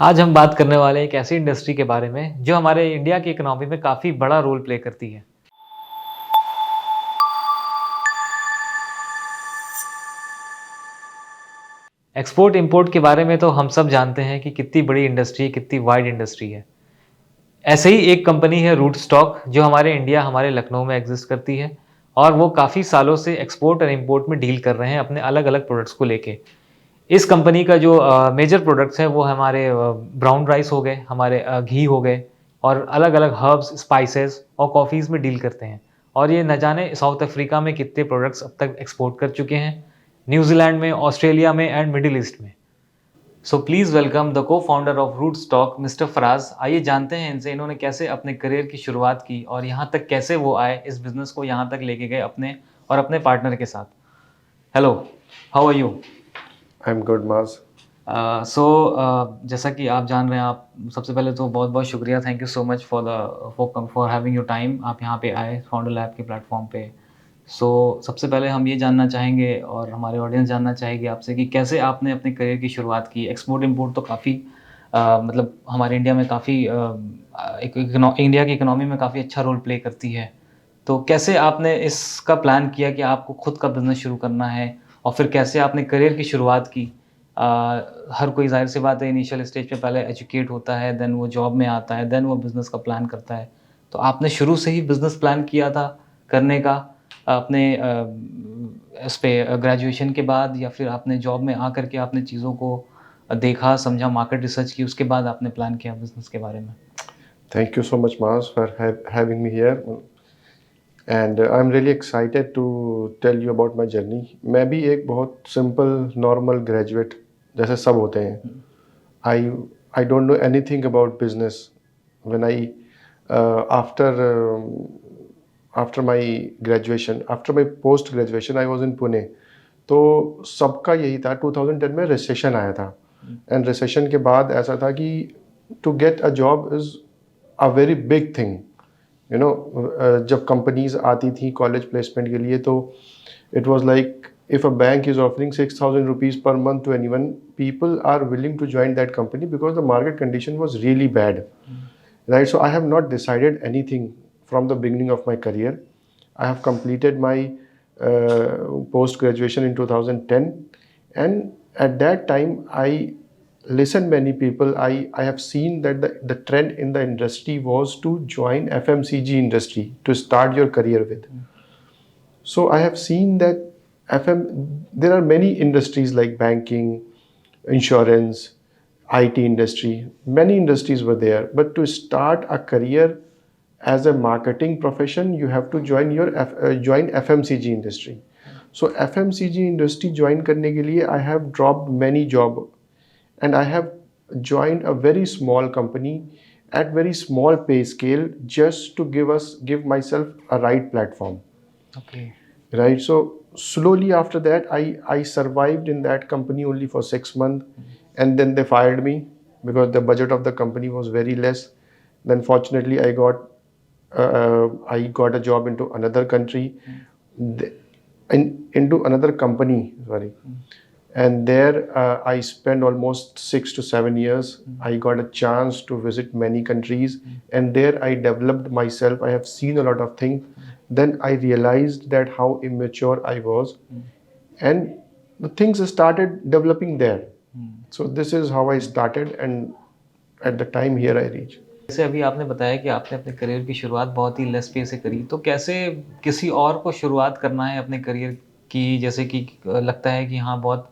आज हम बात करने वाले हैं एक ऐसी इंडस्ट्री के बारे में जो हमारे इंडिया की इकोनॉमी में काफ़ी बड़ा रोल प्ले करती है। एक्सपोर्ट इंपोर्ट के बारे में तो हम सब जानते हैं कि कितनी बड़ी इंडस्ट्री है, कितनी वाइड इंडस्ट्री है। ऐसे ही एक कंपनी है रूट स्टॉक जो हमारे इंडिया, हमारे लखनऊ में एग्ज़िस्ट करती है और वो काफ़ी सालों से एक्सपोर्ट और इंपोर्ट में डील कर रहे हैं अपने अलग-अलग प्रोडक्ट्स को लेके। इस कंपनी का जो मेजर प्रोडक्ट्स हैं वो हमारे ब्राउन राइस हो गए, हमारे घी हो गए और अलग-अलग हर्ब्स, स्पाइसेस और कॉफ़ीज़ में डील करते हैं। और ये न जाने साउथ अफ्रीका में कितने प्रोडक्ट्स अब तक एक्सपोर्ट कर चुके हैं, न्यूज़ीलैंड में, ऑस्ट्रेलिया में एंड मिडल ईस्ट में। So please welcome the co-founder of root stock mister Faraz. आइए जानते हैं इनसे इन्होंने कैसे अपने करियर की शुरुआत की और यहाँ तक कैसे वो आए, इस बिज़नेस को यहाँ तक लेके गए अपने और अपने पार्टनर के साथ। Hello, how are you? I am good Maaz. So जैसा कि आप जान रहे हैं, आप सबसे पहले तो बहुत-बहुत शुक्रिया, thank you so much for having your time. आप यहाँ पे आए फाउंडर लैब के प्लेटफॉर्म पे। सबसे पहले हम ये जानना चाहेंगे और हमारे ऑडियंस जानना चाहेगी आपसे कि कैसे आपने अपने करियर की शुरुआत की। एक्सपोर्ट इंपोर्ट तो काफ़ी मतलब हमारे इंडिया में काफ़ी इंडिया की इकोनॉमी में काफ़ी अच्छा रोल प्ले करती है। तो कैसे आपने इसका प्लान किया कि आपको खुद का बिज़नेस शुरू करना है और फिर कैसे आपने करियर की शुरुआत की? अ, हर कोई ज़ाहिर-सी बात है इनिशियल स्टेज पे पहले एजुकेट होता है, देन वो जॉब में आता है, देन वो बिज़नेस का प्लान करता है। तो आपने शुरू से ही बिज़नेस प्लान किया था करने का अपने इस पे ग्रेजुएशन के बाद या फिर आपने जॉब में आकर के आपने चीज़ों को देखा, समझा, मार्केट रिसर्च की, उसके बाद आपने प्लान किया बिज़नेस के बारे में? Thank you so much Maaz for having me here and I am really excited to tell you about my journey. मैं भी एक बहुत सिंपल नॉर्मल ग्रेजुएट जैसे सब होते हैं। Hmm, I I don't know anything about business when I after after my graduation, after my post graduation I was in Pune. तो सबका यही था, 2010 में रिसेशन आया था हुँ, एंड रिसेशन के बाद ऐसा था कि to get a job is a very big thing. You know, जब कंपनीज आती थी कॉलेज प्लेसमेंट के लिए तो it was like if a bank is offering 6,000 rupees per month to anyone, people are willing to join that company because the market condition was really bad, hmm, right? So I have not decided anything from the beginning of my career. I have completed my post graduation in 2010, and at that time I listened many people. I have seen that the trend in the industry was to join FMCG industry to start your career with. Hmm, So I have seen that there are many industries like banking, insurance, IT industry. Many industries were there, but to start a career as a marketing profession, you have to join FMCG industry. So FMCG industry join करने के लिए I have dropped many job and I have joined a very small company at very small pay scale just to give myself a right platform. Okay, Right. So slowly after that, I survived in that company only for 6 months, hmm, and then they fired me because the budget of the company was very less. Then fortunately, I got a job into another country, hmm, th- into another company. Sorry, hmm, and there I spent almost 6 to 7 years. Hmm, I got a chance to visit many countries, hmm, and there I developed myself. I have seen a lot of things. Hmm, Then I realized that how immature I was, hmm, and the things started developing there. Hmm. So this is how I started, and at the time here I reached. जैसे अभी आपने बताया कि आपने अपने career की शुरुआत बहुत ही लेस पे से करी, तो कैसे किसी और को शुरुआत करना है अपने करियर की, जैसे कि लगता है कि हाँ, बहुत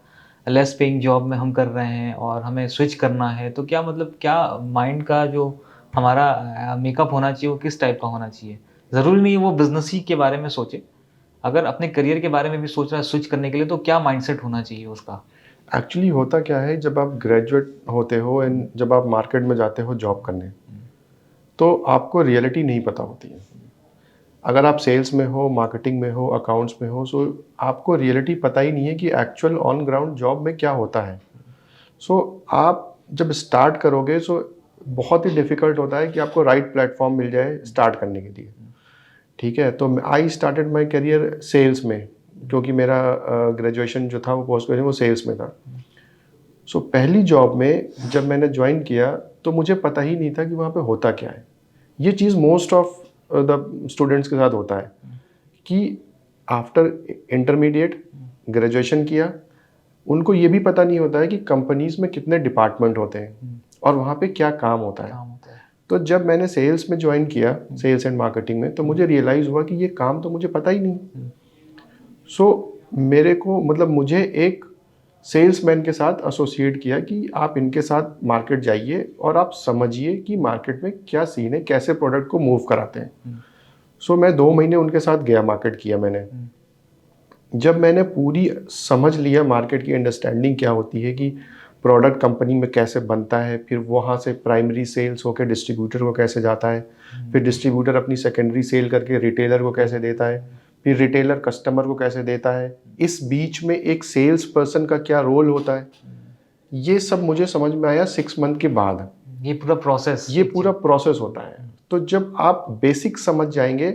लेस पेइंग जॉब में हम कर रहे हैं और हमें स्विच करना है, तो क्या मतलब क्या माइंड का जो हमारा मेकअप होना चाहिए, वो किस टाइप का होना चाहिए? ज़रूरी नहीं है वो बिज़नेस ही के बारे में सोचे, अगर अपने करियर के बारे में भी सोच रहा है स्विच करने के लिए, तो क्या माइंडसेट होना चाहिए उसका? एक्चुअली होता क्या है, जब आप ग्रेजुएट होते हो एंड जब आप मार्केट में जाते हो जॉब करने, हुँ, तो आपको रियलिटी नहीं पता होती है। हुँ, अगर आप सेल्स में हो, मार्केटिंग में हो, अकाउंट्स में हो, सो आपको रियलिटी पता ही नहीं है कि एक्चुअल ऑन ग्राउंड जॉब में क्या होता है। सो आप जब स्टार्ट करोगे, सो बहुत ही डिफ़िकल्ट होता है कि आपको राइट प्लेटफ़ॉर्म मिल जाए हुँ, स्टार्ट करने के लिए। हुँ, ठीक है? तो I started my career sales में, क्योंकि मेरा ग्रेजुएशन जो था वो पोस्ट ग्रेजुएशन वो सेल्स में था। हुँ, सो पहली जॉब में जब मैंने ज्वाइन किया तो मुझे पता ही नहीं था कि वहाँ पे होता क्या है। ये चीज़ मोस्ट ऑफ द स्टूडेंट्स के साथ होता है कि आफ्टर इंटरमीडिएट ग्रेजुएशन किया, उनको ये भी पता नहीं होता है कि कंपनीज में कितने डिपार्टमेंट होते हैं और वहाँ पे क्या काम होता है। तो जब मैंने सेल्स में ज्वाइन किया, सेल्स एंड मार्केटिंग में, तो मुझे रियलाइज़ हुआ कि ये काम तो मुझे पता ही नहीं। सो मेरे को मतलब मुझे एक सेल्समैन के साथ एसोसिएट किया कि आप इनके साथ मार्केट जाइए और आप समझिए कि मार्केट में क्या सीन है, कैसे प्रोडक्ट को मूव कराते हैं। सो मैं 2 महीने उनके साथ गया, मार्केट किया मैंने। जब मैंने पूरी समझ लिया मार्केट की अंडरस्टैंडिंग क्या होती है कि प्रोडक्ट कंपनी में कैसे बनता है, फिर वहाँ से प्राइमरी सेल्स होकर डिस्ट्रीब्यूटर को कैसे जाता है, फिर डिस्ट्रीब्यूटर अपनी सेकेंडरी सेल करके रिटेलर को कैसे देता है, फिर रिटेलर कस्टमर को कैसे देता है, इस बीच में एक सेल्स पर्सन का क्या रोल होता है, ये सब मुझे समझ में आया 6 मंथ के बाद। ये पूरा प्रोसेस होता है। तो जब आप बेसिक समझ जाएंगे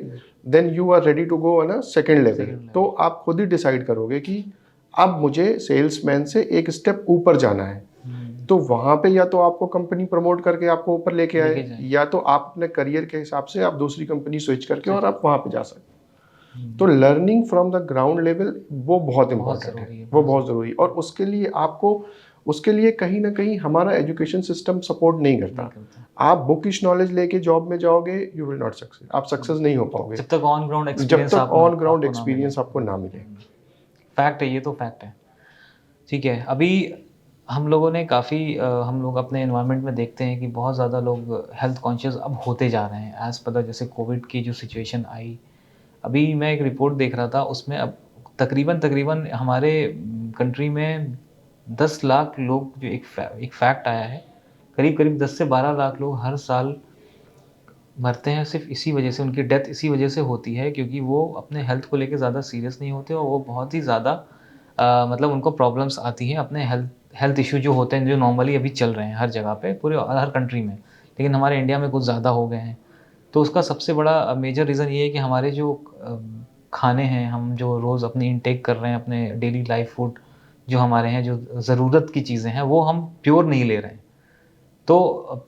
then you are ready to go on a second level. तो आप खुद ही डिसाइड करोगे कि अब मुझे सेल्समैन से एक स्टेप ऊपर जाना है। तो वहाँ पे या तो आपको कंपनी प्रमोट करके आपको ऊपर लेके आए, या तो आप अपने करियर के हिसाब से आप दूसरी कंपनी स्विच करके और आप वहाँ पे जा सकते। तो learning from the ground level वो बहुत इंपॉर्टेंट है, वो बहुत ज़रूरी है। और उसके लिए कहीं ना कहीं हमारा एजुकेशन सिस्टम सपोर्ट नहीं करता। आप बुकिश नॉलेज लेके जॉब में जाओगे, यू विल नॉट सक्सेस, आप सक्सेस नहीं हो पाओगे जब तक ऑन ग्राउंड एक्सपीरियंस आपको ना मिले। फैक्ट है, ये तो फैक्ट है। ठीक है, अभी हम लोगों ने काफ़ी हम लोग अपने एनवायरनमेंट में देखते हैं कि बहुत ज़्यादा लोग हेल्थ कॉन्शियस अब होते जा रहे हैं एज़ पर जैसे कोविड की जो सिचुएशन आई। अभी मैं एक रिपोर्ट देख रहा था, उसमें अब तकरीबन हमारे कंट्री में 10 लाख लोग, जो एक फैक्ट आया है, करीब 10 से 12 लाख लोग हर साल मरते हैं सिर्फ इसी वजह से, उनकी डेथ इसी वजह से होती है क्योंकि वो अपने हेल्थ को लेके ज़्यादा सीरियस नहीं होते और वो बहुत ही ज़्यादा मतलब उनको प्रॉब्लम्स आती हैं अपने हेल्थ इशू जो होते हैं, जो नॉर्मली अभी चल रहे हैं हर जगह पे, पूरे हर कंट्री में, लेकिन हमारे इंडिया में कुछ ज़्यादा हो गए हैं। तो उसका सबसे बड़ा मेजर रीज़न ये है कि हमारे जो खाने हैं, हम जो रोज़ अपनी इनटेक कर रहे हैं, अपने डेली लाइफ फूड जो हमारे हैं, जो ज़रूरत की चीज़ें हैं, वो हम प्योर नहीं ले रहे हैं। तो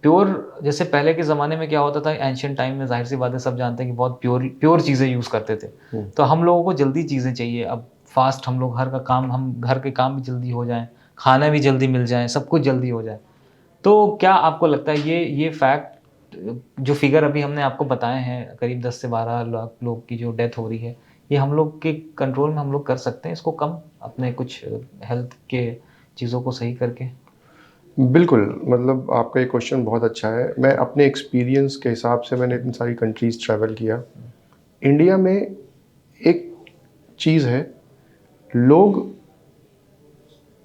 प्योर जैसे पहले के ज़माने में क्या होता था, एंशिएंट टाइम में, ज़ाहिर सी बात है सब जानते हैं कि बहुत प्योर चीज़ें यूज़ करते थे। तो हम लोगों को जल्दी चीज़ें चाहिए, अब फास्ट हम लोग हम घर के काम भी जल्दी हो जाएँ, खाना भी जल्दी मिल जाए, सब कुछ जल्दी हो जाए। तो क्या आपको लगता है ये फैक्ट, जो फिगर अभी हमने आपको बताए हैं, करीब 10 से 12 लाख लोग की जो डेथ हो रही है, ये हम लोग के कंट्रोल में हम लोग कर सकते हैं इसको कम, अपने कुछ हेल्थ के चीज़ों को सही करके? बिल्कुल, मतलब आपका ये क्वेश्चन बहुत अच्छा है। मैं अपने एक्सपीरियंस के हिसाब से, मैंने इतनी सारी कंट्रीज़ ट्रैवल किया। इंडिया में एक चीज़ है, लोग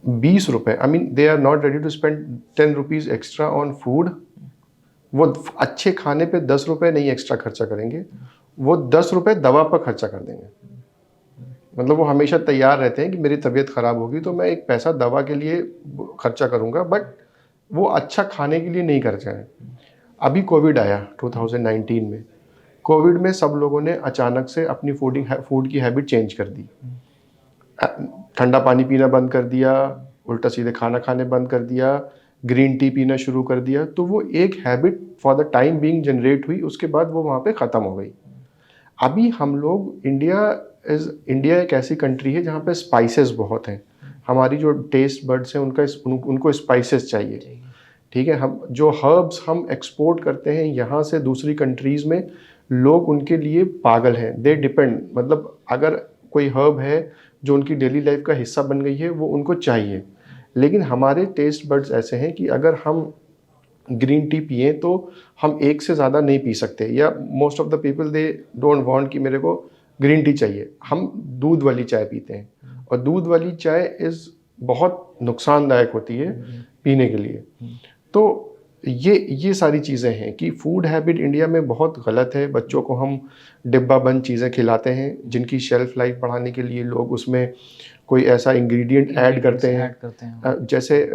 20 रुपये, I mean they are not ready to spend 10 rupees extra on food. वो अच्छे खाने पे 10 रुपये नहीं एक्स्ट्रा खर्चा करेंगे, वो 10 रुपये दवा पर खर्चा कर देंगे। मतलब वो हमेशा तैयार रहते हैं कि मेरी तबीयत ख़राब होगी तो मैं एक पैसा दवा के लिए खर्चा करूँगा, बट वो अच्छा खाने के लिए नहीं खर्चा है। अभी कोविड आया 2019 में। कोविड में सब लोगों ने अचानक से अपनी फूड की हैबिट चेंज कर दी। ठंडा पानी पीना बंद कर दिया, उल्टा सीधे खाना खाने बंद कर दिया, ग्रीन टी पीना शुरू कर दिया। तो वो एक habit for the time being generate हुई, उसके बाद वो वहाँ पे ख़त्म हो गई। अभी हम लोग इंडिया एक ऐसी कंट्री है जहाँ पे स्पाइसेस बहुत हैं। हमारी जो टेस्ट बड्स हैं उनको स्पाइसेस चाहिए। ठीक है, हम जो हर्ब्स हम एक्सपोर्ट करते हैं यहाँ से दूसरी कंट्रीज़ में, लोग उनके लिए पागल हैं। दे डिपेंड, मतलब अगर कोई हर्ब है जो उनकी डेली लाइफ का हिस्सा बन गई है, वो उनको चाहिए। लेकिन हमारे टेस्ट बड्स ऐसे हैं कि अगर हम ग्रीन टी पिए तो हम एक से ज़्यादा नहीं पी सकते, या most of the people they don't want कि मेरे को ग्रीन टी चाहिए। हम दूध वाली चाय पीते हैं, और दूध वाली चाय बहुत नुकसानदायक होती है पीने के लिए। तो ये सारी चीज़ें हैं कि फूड हैबिट इंडिया में बहुत गलत है। बच्चों को हम डिब्बा बंद चीज़ें खिलाते हैं, जिनकी शेल्फ़ लाइफ बढ़ाने के लिए लोग उसमें कोई ऐसा इंग्रेडिएंट ऐड करते हैं। ऐड करते हैं। जैसे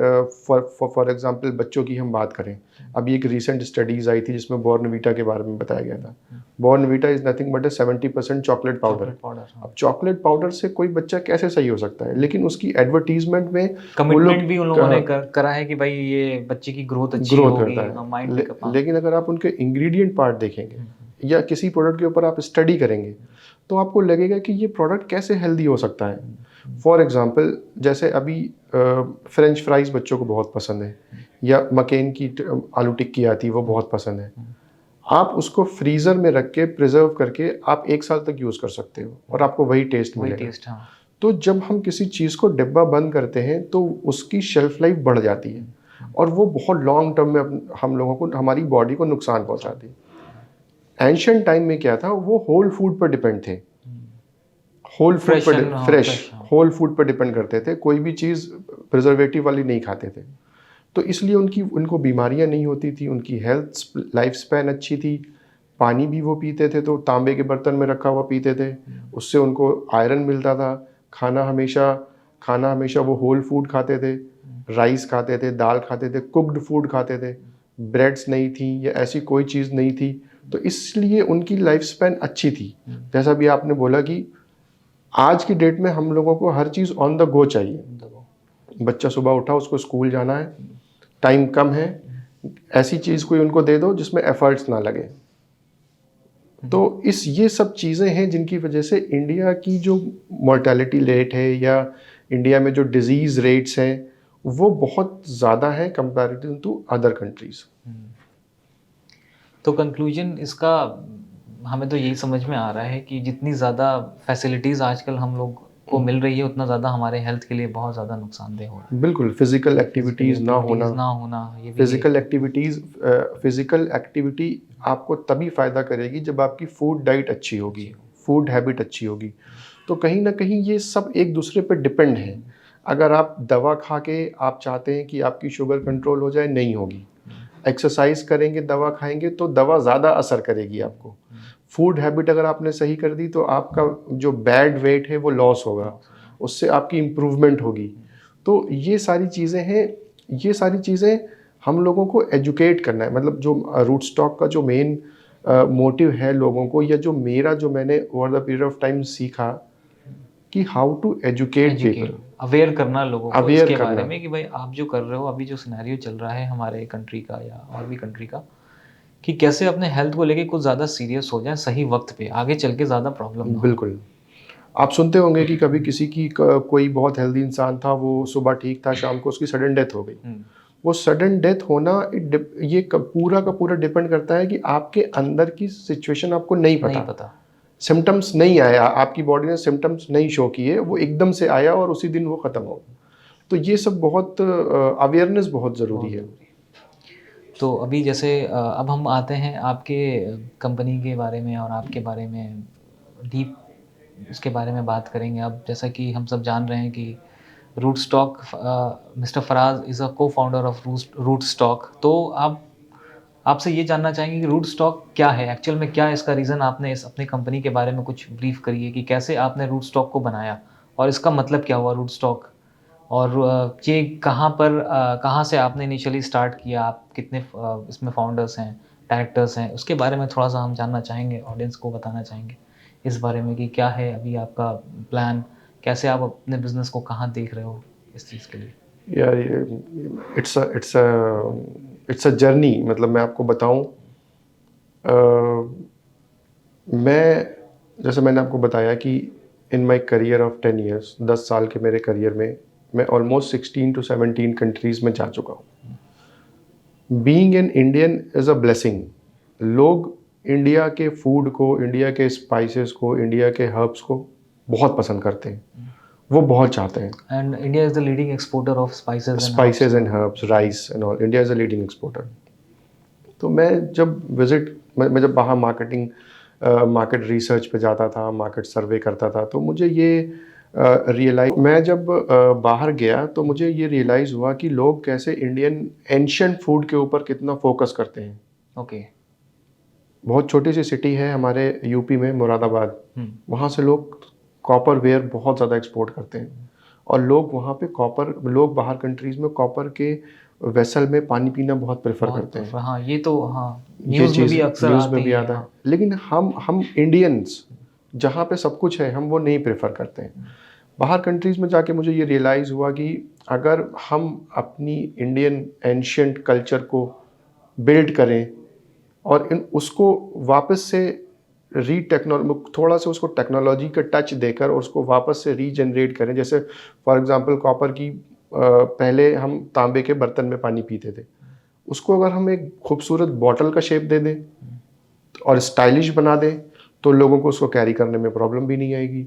फॉर एग्जांपल बच्चों की हम बात करें, अभी एक रीसेंट स्टडीज आई थी जिसमें बॉर्नवीटा के बारे में बताया गया था। Bournvita is nothing but 70% chocolate powder. अब चॉकलेट पाउडर से कोई बच्चा कैसे सही हो सकता है, लेकिन उसकी एडवर्टीजमेंट में कमिटमेंट भी उन लोगों ने करा है कि भाई ये बच्चे की ग्रोथ अच्छी होगी, माइंड पिकअप। लेकिन अगर आप उनके इंग्रेडिएंट पार्ट देखेंगे या किसी प्रोडक्ट के ऊपर आप स्टडी करेंगे तो आपको लगेगा कि ये प्रोडक्ट कैसे हेल्दी हो सकता है। फॉर एग्जांपल जैसे अभी फ्रेंच फ्राइज बच्चों को बहुत पसंद है, या मकेन की आलू टिक्की आती है वो बहुत पसंद है। आप उसको फ्रीज़र में रख के प्रिजर्व करके आप 1 साल तक यूज़ कर सकते हो और आपको वही टेस्ट मिलेगा। तो जब हम किसी चीज़ को डिब्बा बंद करते हैं तो उसकी शेल्फ लाइफ बढ़ जाती है और वो बहुत लॉन्ग टर्म में हम लोगों को, हमारी बॉडी को नुकसान पहुंचाती है। एंशिएंट टाइम में क्या था, वो होल फूड पर डिपेंड थे, होल फूड पर, फ्रेश होल फूड पर डिपेंड करते थे, कोई भी चीज़ प्रिजर्वेटिव वाली नहीं खाते थे। तो इसलिए उनको बीमारियां नहीं होती थी, उनकी हेल्थ लाइफ स्पैन अच्छी थी। पानी भी वो पीते थे तो तांबे के बर्तन में रखा हुआ पीते थे, उससे उनको आयरन मिलता था। खाना हमेशा वो होल फूड खाते थे, राइस खाते थे, दाल खाते थे, कुक्ड फूड खाते थे, ब्रेड्स नहीं थी या ऐसी कोई चीज़ नहीं थी। तो इसलिए उनकी लाइफ स्पैन अच्छी थी। जैसा भी आपने बोला कि आज की डेट में हम लोगों को हर चीज़ ऑन द गो चाहिए। बच्चा सुबह उठा, उसको स्कूल जाना है, टाइम कम है, ऐसी चीज़ कोई उनको दे दो जिसमें एफर्ट्स ना लगे। तो ये सब चीज़ें हैं जिनकी वजह से इंडिया की जो मोर्टेलिटी रेट है या इंडिया में जो डिजीज़ रेट्स हैं वो बहुत ज़्यादा है कंपैरेटिव टू अदर कंट्रीज़। तो कंक्लूजन इसका हमें तो यही समझ में आ रहा है कि जितनी ज़्यादा फैसिलिटीज़ आजकल हम लोग को मिल रही है उतना ज़्यादा हमारे हेल्थ के लिए बहुत ज़्यादा नुकसानदेह हो रहा है। बिल्कुल, फिजिकल एक्टिविटीज़ ना होना ये भी फिजिकल एक्टिविटी आपको तभी फ़ायदा करेगी जब आपकी फूड डाइट अच्छी होगी, फूड हैबिट अच्छी होगी। तो कहीं ना कहीं ये सब एक दूसरे पर डिपेंड है। अगर आप दवा खा के आप चाहते हैं कि आपकी शुगर कंट्रोल हो जाए, नहीं होगी। एक्सरसाइज करेंगे, दवा खाएंगे तो दवा ज़्यादा असर करेगी आपको। फूड हैबिट अगर आपने सही कर दी तो आपका जो बैड वेट है वो लॉस होगा, उससे आपकी इम्प्रूवमेंट होगी। तो ये सारी चीज़ें हैं, ये सारी चीज़ें हम लोगों को एजुकेट करना है। मतलब जो रूट स्टॉक का जो मेन मोटिव है लोगों को, या जो मैंने over the period of time सीखा कि how to educate people, aware करना लोगों को इसके बारे में कि भाई आप जो कर रहे हो, अभी जो सिनेरियो चल रहा है हमारे कंट्री का या और भी कंट्री का, कि कैसे अपने हेल्थ को लेके कुछ ज़्यादा सीरियस हो जाए सही वक्त पे, आगे चल के ज़्यादा प्रॉब्लम ना हो। बिल्कुल। आप सुनते होंगे कि कभी किसी की कोई बहुत हेल्दी इंसान था, वो सुबह ठीक था, शाम को उसकी सडन डेथ हो गई। वो सडन डेथ होना ये पूरा का पूरा डिपेंड करता है कि आपके अंदर की सिचुएशन आपको नहीं पता। सिम्टम्स नहीं आया, आपकी बॉडी ने सिम्टम्स नहीं शो किए, वो एकदम से आया और उसी दिन वो ख़त्म हो। तो ये सब बहुत अवेयरनेस बहुत ज़रूरी है। तो अभी जैसे अब हम आते हैं आपके कंपनी के बारे में और आपके बारे में डीप उसके बारे में बात करेंगे। अब जैसा कि हम सब जान रहे हैं कि Root stock, mister Faraz is a cofounder of root stock. तो आप आपसे ये जानना चाहेंगे कि रूट स्टॉक क्या है एक्चुअल में, क्या इसका रीज़न, आपने इस अपनी कंपनी के बारे में कुछ ब्रीफ करिए कि कैसे आपने रूट स्टॉक को बनाया और इसका मतलब क्या हुआ रूट स्टॉक, और ये कहाँ से आपने इनिशियली स्टार्ट किया, आप कितने इसमें फाउंडर्स हैं, डायरेक्टर्स हैं, उसके बारे में थोड़ा सा हम जानना चाहेंगे, ऑडियंस को बताना चाहेंगे इस बारे में कि क्या है अभी आपका प्लान, कैसे आप अपने बिजनेस को कहाँ देख रहे हो इस चीज़ के लिए। यार इट्स अ जर्नी। मतलब मैं आपको बताऊं, मैं जैसे मैंने आपको बताया कि इन माई करियर ऑफ 10 ईयर्स, 10 साल के मेरे करियर में मैं ऑलमोस्ट 16 to 17 कंट्रीज़ में जा चुका हूँ। Being an Indian is a blessing. लोग इंडिया के फूड को, इंडिया के स्पाइसेस को, इंडिया के हर्ब्स को बहुत पसंद करते हैं, वो बहुत चाहते हैं। And India is the leading exporter of spices and herbs, rice and all. India is a leading exporter. तो मैं जब बाहर मार्केट रिसर्च पे जाता था, मार्केट सर्वे करता था, तो मुझे ये मैं जब बाहर गया तो मुझे ये रियलाइज़ हुआ कि लोग कैसे इंडियन एंशिएंट फूड के ऊपर कितना फोकस करते हैं। ओके। बहुत छोटी सी सिटी है हमारे यूपी में, मुरादाबाद। वहाँ से लोग कॉपर वेयर बहुत ज़्यादा एक्सपोर्ट करते हैं। और लोग वहाँ पे कॉपर, लोग बाहर कंट्रीज़ में कॉपर के वेसल में पानी पीना बहुत प्रेफर बहुत करते हैं। हाँ, ये तो हाँ, ये न्यूज़ में चीज़ भी अक्सर न्यूज़ में आती भी है। आता है, हाँ। लेकिन हम इंडियंस जहाँ पे सब कुछ है हम वो नहीं प्रेफर करते हैं। बाहर कंट्रीज़ में जाके मुझे ये रियलाइज़ हुआ कि अगर हम अपनी इंडियन एंशियंट कल्चर को बिल्ड करें और इन उसको वापस से थोड़ा सा उसको टेक्नोलॉजी का टच देकर और उसको वापस से रीजनरेट करें। जैसे फॉर एग्जांपल कॉपर की पहले हम तांबे के बर्तन में पानी पीते थे, उसको अगर हम एक खूबसूरत बॉटल का शेप दे दें और स्टाइलिश बना दें तो लोगों को उसको कैरी करने में प्रॉब्लम भी नहीं आएगी।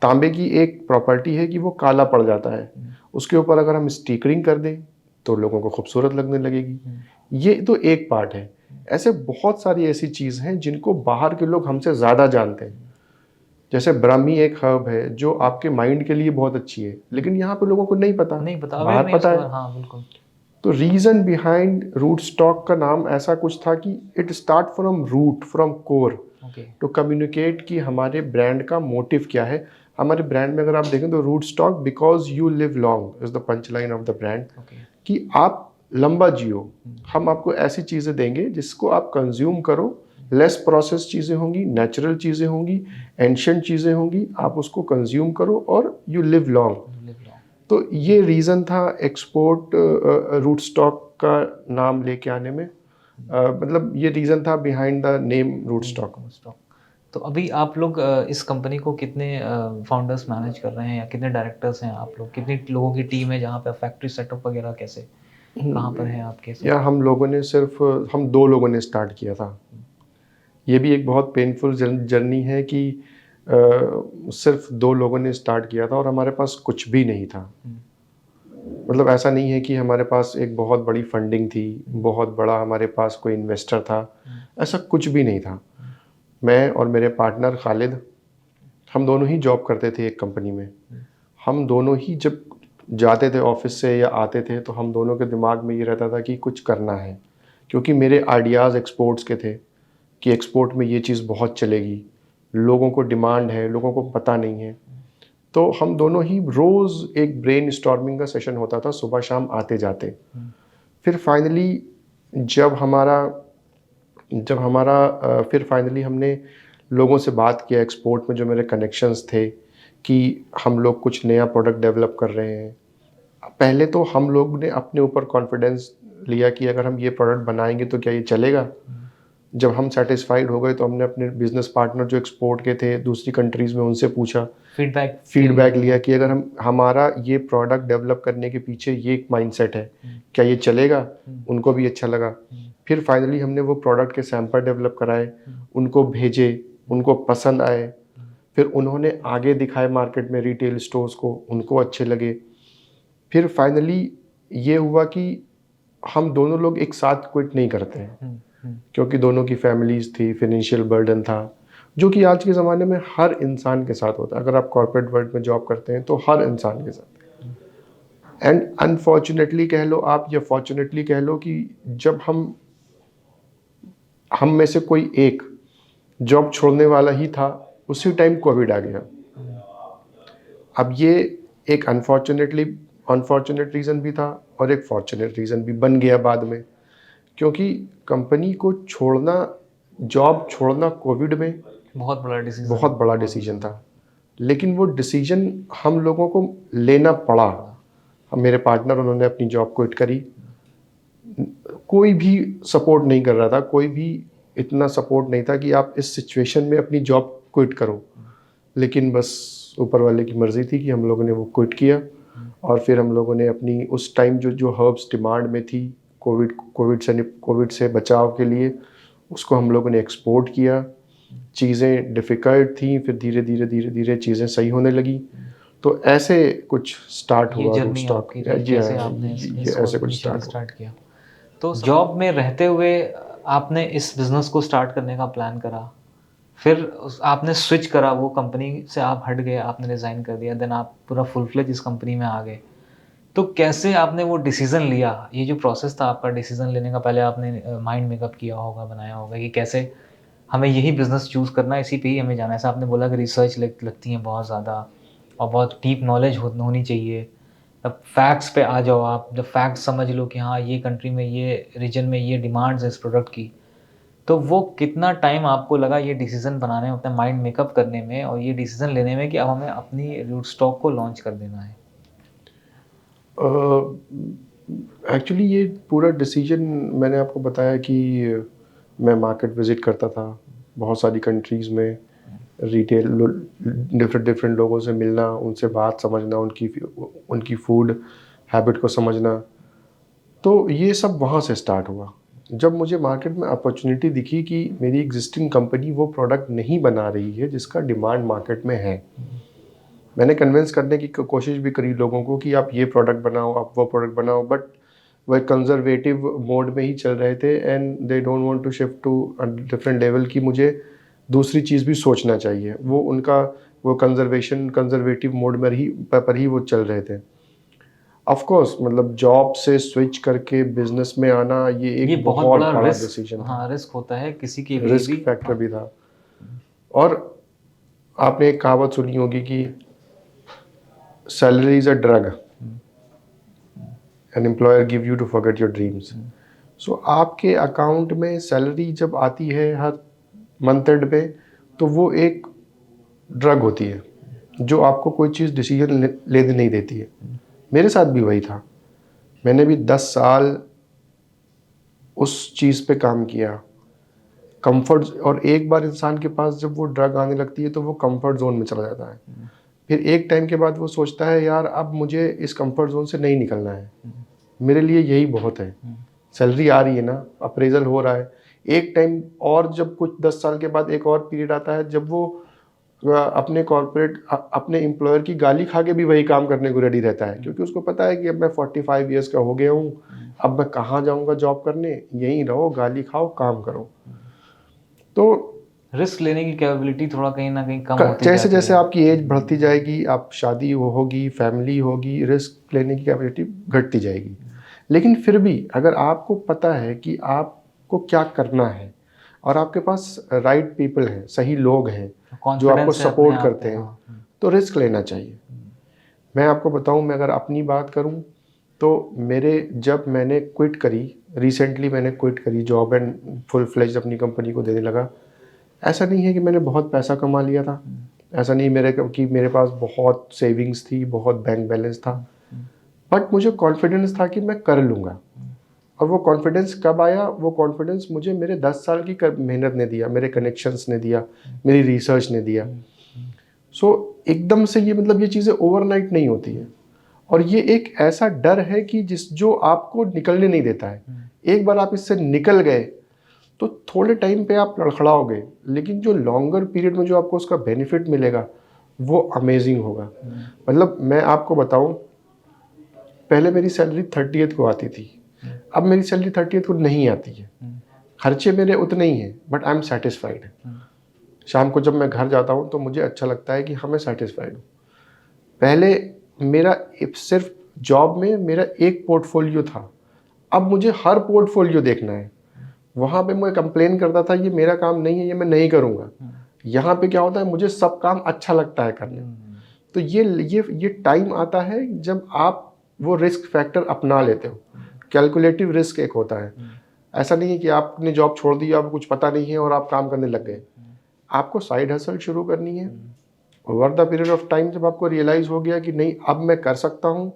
तांबे की एक प्रॉपर्टी है कि वो काला पड़ जाता है, उसके ऊपर अगर हम स्टिकरिंग कर दें तो लोगों को खूबसूरत लगने लगेगी। ये तो एक पार्ट है। ऐसे बहुत सारी ऐसी चीज़ हैं जिनको बाहर के लोग हमसे ज़्यादा जानते हैं। जैसे ब्राह्मी एक हर्ब है जो आपके माइंड के लिए बहुत अच्छी है, लेकिन यहाँ पे लोगों को नहीं पता, नहीं पता, अवेयर बाहर नहीं पता उसके है। बाद। हाँ बिल्कुल। तो रीज़न बिहाइंड रूट स्टॉक का नाम ऐसा कुछ था कि it start from root, from core, okay. To communicate कि हमारे ब्रांड का मोटिव क्या है। हमारे ब्रांड में अगर आप देखें तो Root Stock because you live long is the punch line of the brand, okay. कि आप लंबा जियो। हम आपको ऐसी चीज़ें देंगे जिसको आप कंज्यूम करो, लेस प्रोसेस चीज़ें होंगी, नेचुरल चीज़ें होंगी, एंशियंट चीज़ें होंगी, आप उसको कंज्यूम करो और you live long. Live long. तो ये रीज़न था एक्सपोर्ट रूट स्टॉक का नाम लेके आने में। मतलब ये रीज़न था behind the name Root Stock. Stock. तो अभी आप लोग इस कंपनी को कितने फाउंडर्स मैनेज कर रहे हैं, या कितने डायरेक्टर्स हैं आप लोग, कितनी लोगों की टीम है, जहाँ पे फैक्ट्री सेटअप वगैरह कैसे, कहाँ पर है आपके सब? या हम लोगों ने सिर्फ हम 2 लोगों ने स्टार्ट किया था। ये भी एक बहुत पेनफुल जर्नी है कि सिर्फ 2 लोगों ने स्टार्ट किया था और हमारे पास कुछ भी नहीं था। मतलब ऐसा नहीं है कि हमारे पास एक बहुत बड़ी फंडिंग थी, बहुत बड़ा हमारे पास कोई इन्वेस्टर था, ऐसा कुछ भी नहीं था। मैं और मेरे पार्टनर खालिद, हम दोनों ही जॉब करते थे एक कंपनी में। हम दोनों ही जब जाते थे ऑफिस से या आते थे तो हम दोनों के दिमाग में ये रहता था कि कुछ करना है, क्योंकि मेरे आइडियाज़ एक्सपोर्ट्स के थे कि एक्सपोर्ट में ये चीज़ बहुत चलेगी, लोगों को डिमांड है, लोगों को पता नहीं है। तो हम दोनों ही रोज़ एक ब्रेनस्टॉर्मिंग का सेशन होता था, सुबह शाम आते जाते। फिर फाइनली जब हमारा फिर फाइनली हमने लोगों से बात किया एक्सपोर्ट में, जो मेरे कनेक्शंस थे, कि हम लोग कुछ नया प्रोडक्ट डेवलप कर रहे हैं। पहले तो हम लोग ने अपने ऊपर कॉन्फिडेंस लिया कि अगर हम ये प्रोडक्ट बनाएंगे तो क्या ये चलेगा। जब हम सेटिस्फाइड हो गए तो हमने अपने बिजनेस पार्टनर जो एक्सपोर्ट के थे दूसरी कंट्रीज़ में, उनसे पूछा, फीडबैक लिया कि अगर हमारा ये प्रोडक्ट डेवलप करने के पीछे ये माइंडसेट है, क्या ये चलेगा। उनको भी अच्छा लगा। फिर फाइनली हमने वो प्रोडक्ट के सैंपल डेवलप कराए, उनको भेजे, उनको पसंद आए। फिर उन्होंने आगे दिखाए मार्केट में रिटेल स्टोर्स को, उनको अच्छे लगे। फिर फाइनली ये हुआ कि हम दोनों लोग एक साथ क्विट नहीं करते हैं, क्योंकि दोनों की फैमिलीज थी, फिनेंशियल बर्डन था, जो कि आज के ज़माने में हर इंसान के साथ होता है। अगर आप कॉर्पोरेट वर्ल्ड में जॉब करते हैं तो हर इंसान के साथ। एंड अनफॉर्चुनेटली कह लो आप या फॉर्चुनेटली कह लो कि जब हम में से कोई एक जॉब छोड़ने वाला ही था, उसी टाइम कोविड आ गया। अब ये एक अनफॉर्चुनेट रीज़न भी था और एक फॉर्चुनेट रीज़न भी बन गया बाद में, क्योंकि कंपनी को छोड़ना, जॉब छोड़ना कोविड में बहुत बड़ा डिसीजन था। लेकिन वो डिसीजन हम लोगों को लेना पड़ा। हम मेरे पार्टनर, उन्होंने अपनी जॉब क्विट करी। कोई भी सपोर्ट नहीं कर रहा था, कोई भी इतना सपोर्ट नहीं था कि आप इस सिचुएशन में अपनी जॉब क्विट करो। लेकिन बस ऊपर वाले की मर्ज़ी थी कि हम लोगों ने वो क्विट किया। और फिर हम लोगों ने अपनी उस टाइम जो हर्ब्स डिमांड में थी कोविड से बचाव के लिए, उसको हम लोगों ने एक्सपोर्ट किया। चीज़ें डिफ़िकल्ट थी, फिर धीरे धीरे चीज़ें सही होने लगी। तो ऐसे कुछ स्टार्ट हुआ रूट स्टॉक। जी हाँ, कैसे आपने ये ऐसे कुछ स्टार्ट किया। तो जॉब में रहते हुए आपने इस बिज़नेस को स्टार्ट करने का प्लान करा, फिर आपने स्विच करा, वो कंपनी से आप हट गए, आपने रिज़ाइन कर दिया, देन आप पूरा फुल फ्लेज इस कंपनी में आ गए। तो कैसे आपने वो डिसीज़न लिया? ये जो प्रोसेस था आपका डिसीज़न लेने का, पहले आपने माइंड मेकअप किया होगा, बनाया होगा कि कैसे हमें यही बिज़नेस चूज़ करना है, इसी पे ही हमें जाना है। ऐसा आपने बोला कि रिसर्च लगती है बहुत ज़्यादा, और बहुत डीप नॉलेज होनी चाहिए। अब फैक्ट्स पे आ जाओ आप, जब फैक्ट्स समझ लो कि हाँ ये कंट्री में, ये रीजन में ये डिमांड्स है इस प्रोडक्ट की, तो वो कितना टाइम आपको लगा ये डिसीज़न बनाने में, अपना माइंड मेकअप करने में और ये डिसीज़न लेने में कि अब हमें अपनी रूट स्टॉक को लॉन्च कर देना है? एक्चुअली ये पूरा डिसीजन मैंने आपको बताया कि मैं मार्केट विज़िट करता था, बहुत सारी कंट्रीज़ में रिटेल डिफरेंट डिफरेंट लोगों से मिलना, उनसे बात समझना, उनकी फूड हैबिट को समझना। तो ये सब वहाँ से स्टार्ट हुआ। जब मुझे मार्केट में अपॉर्चुनिटी दिखी कि मेरी एग्जिस्टिंग कंपनी वो प्रोडक्ट नहीं बना रही है जिसका डिमांड मार्केट में है, मैंने कन्विंस करने की कोशिश भी करी लोगों को कि आप ये प्रोडक्ट बनाओ, आप वो प्रोडक्ट बनाओ, बट वह कंजर्वेटिव मोड में ही चल रहे थे and they don't want to shift to a different level की मुझे दूसरी चीज़ भी सोचना चाहिए। वो उनका वो कंजर्वेटिव मोड में ही पर ही वो चल रहे थे। ऑफ कोर्स मतलब जॉब से स्विच करके बिजनेस में आना ये ये एक बहुत बहुत बड़ा बड़ा रिस्क, डिसीजन था, हाँ, रिस्क होता है किसी के लिए रिस्क भी। फैक्टर हाँ, भी था। और आपने एक कहावत सुनी होगी कि salary is a drug an employer give you to forget your dreams. So आपके अकाउंट में सैलरी जब आती है हर मंथ एंड पे, तो वो एक ड्रग होती है जो आपको कोई चीज़ डिसीजन लेने नहीं देती है। मेरे साथ भी वही था। मैंने भी 10 साल उस चीज़ पे काम किया, कंफर्ट, और एक बार इंसान के पास जब वो ड्रग आने लगती है तो वो कंफर्ट जोन में चला जाता है। फिर एक टाइम के बाद वो सोचता है यार अब मुझे इस कंफर्ट जोन से नहीं निकलना है, मेरे लिए यही बहुत है। सैलरी आ रही है ना, अप्रेजल हो रहा है, एक टाइम और जब कुछ 10 साल के बाद एक और पीरियड आता है जब वो अपने एम्प्लॉयर की गाली खा के भी वही काम करने को रेडी रहता है, क्योंकि उसको पता है कि अब मैं 45 ईयर्स का हो गया हूँ, अब मैं कहाँ जाऊँगा जॉब करने, यहीं रहो, गाली खाओ, काम करो। तो रिस्क लेने की कैपेबिलिटी थोड़ा कहीं न कहीं कम होती जैसे जाती जैसे है। आपकी एज बढ़ती जाएगी, आप शादी होगी, फैमिली होगी, रिस्क लेने की कैपेबिलिटी घटती जाएगी। लेकिन फिर भी अगर आपको पता है कि आपको क्या करना है और आपके पास राइट पीपल हैं, सही लोग हैं जो आपको कॉन्फिडेंस है अपने सपोर्ट आप पे, करते हैं, हाँ। तो रिस्क लेना चाहिए। मैं आपको बताऊं, मैं अगर अपनी बात करूं तो जब मैंने क्विट करी, रिसेंटली मैंने क्विट करी जॉब एंड फुल फ्लेज अपनी कंपनी को देने लगा। ऐसा नहीं है कि मैंने बहुत पैसा कमा लिया था, ऐसा नहीं कि मेरे पास बहुत सेविंग्स थी, बहुत बैंक बैलेंस था, बट मुझे कॉन्फिडेंस था कि मैं कर लूँगा। और वो कॉन्फिडेंस कब आया? वो कॉन्फिडेंस मुझे मेरे 10 साल की मेहनत ने दिया, मेरे कनेक्शंस ने दिया, मेरी रिसर्च ने दिया। सो एकदम से ये मतलब ये चीज़ें ओवरनाइट नहीं होती है। और ये एक ऐसा डर है कि जो आपको निकलने नहीं देता है। एक बार आप इससे निकल गए तो थोड़े टाइम पे आप लड़खड़ाओगे, लेकिन जो लॉन्गर पीरियड में जो आपको उसका बेनिफिट मिलेगा वो अमेजिंग होगा। मतलब मैं आपको बताऊं, पहले मेरी सैलरी 30th को आती थी, अब मेरी सैलरी 30th को नहीं आती है। खर्चे मेरे उतने ही हैं बट आई एम सेटिस्फाइड। शाम को जब मैं घर जाता हूँ तो मुझे अच्छा लगता है कि हाँ मैं सेटिस्फाइड हूँ। पहले मेरा सिर्फ जॉब में मेरा एक पोर्टफोलियो था, अब मुझे हर पोर्टफोलियो देखना है। वहाँ पे मैं कंप्लेन करता था ये मेरा काम नहीं है, ये मैं नहीं करूँगा। यहाँ पे क्या होता है, मुझे सब काम अच्छा लगता है करने। तो ये टाइम आता है जब आप वो रिस्क फैक्टर अपना लेते हो। कैलकुलेटिव रिस्क एक होता है। ऐसा नहीं है कि आपने जॉब छोड़ दी, आपको कुछ पता नहीं है और आप काम करने लग गए। आपको साइड हसल शुरू करनी है। Over the period of time जब आपको रियलाइज़ हो गया कि नहीं अब मैं कर सकता हूँ,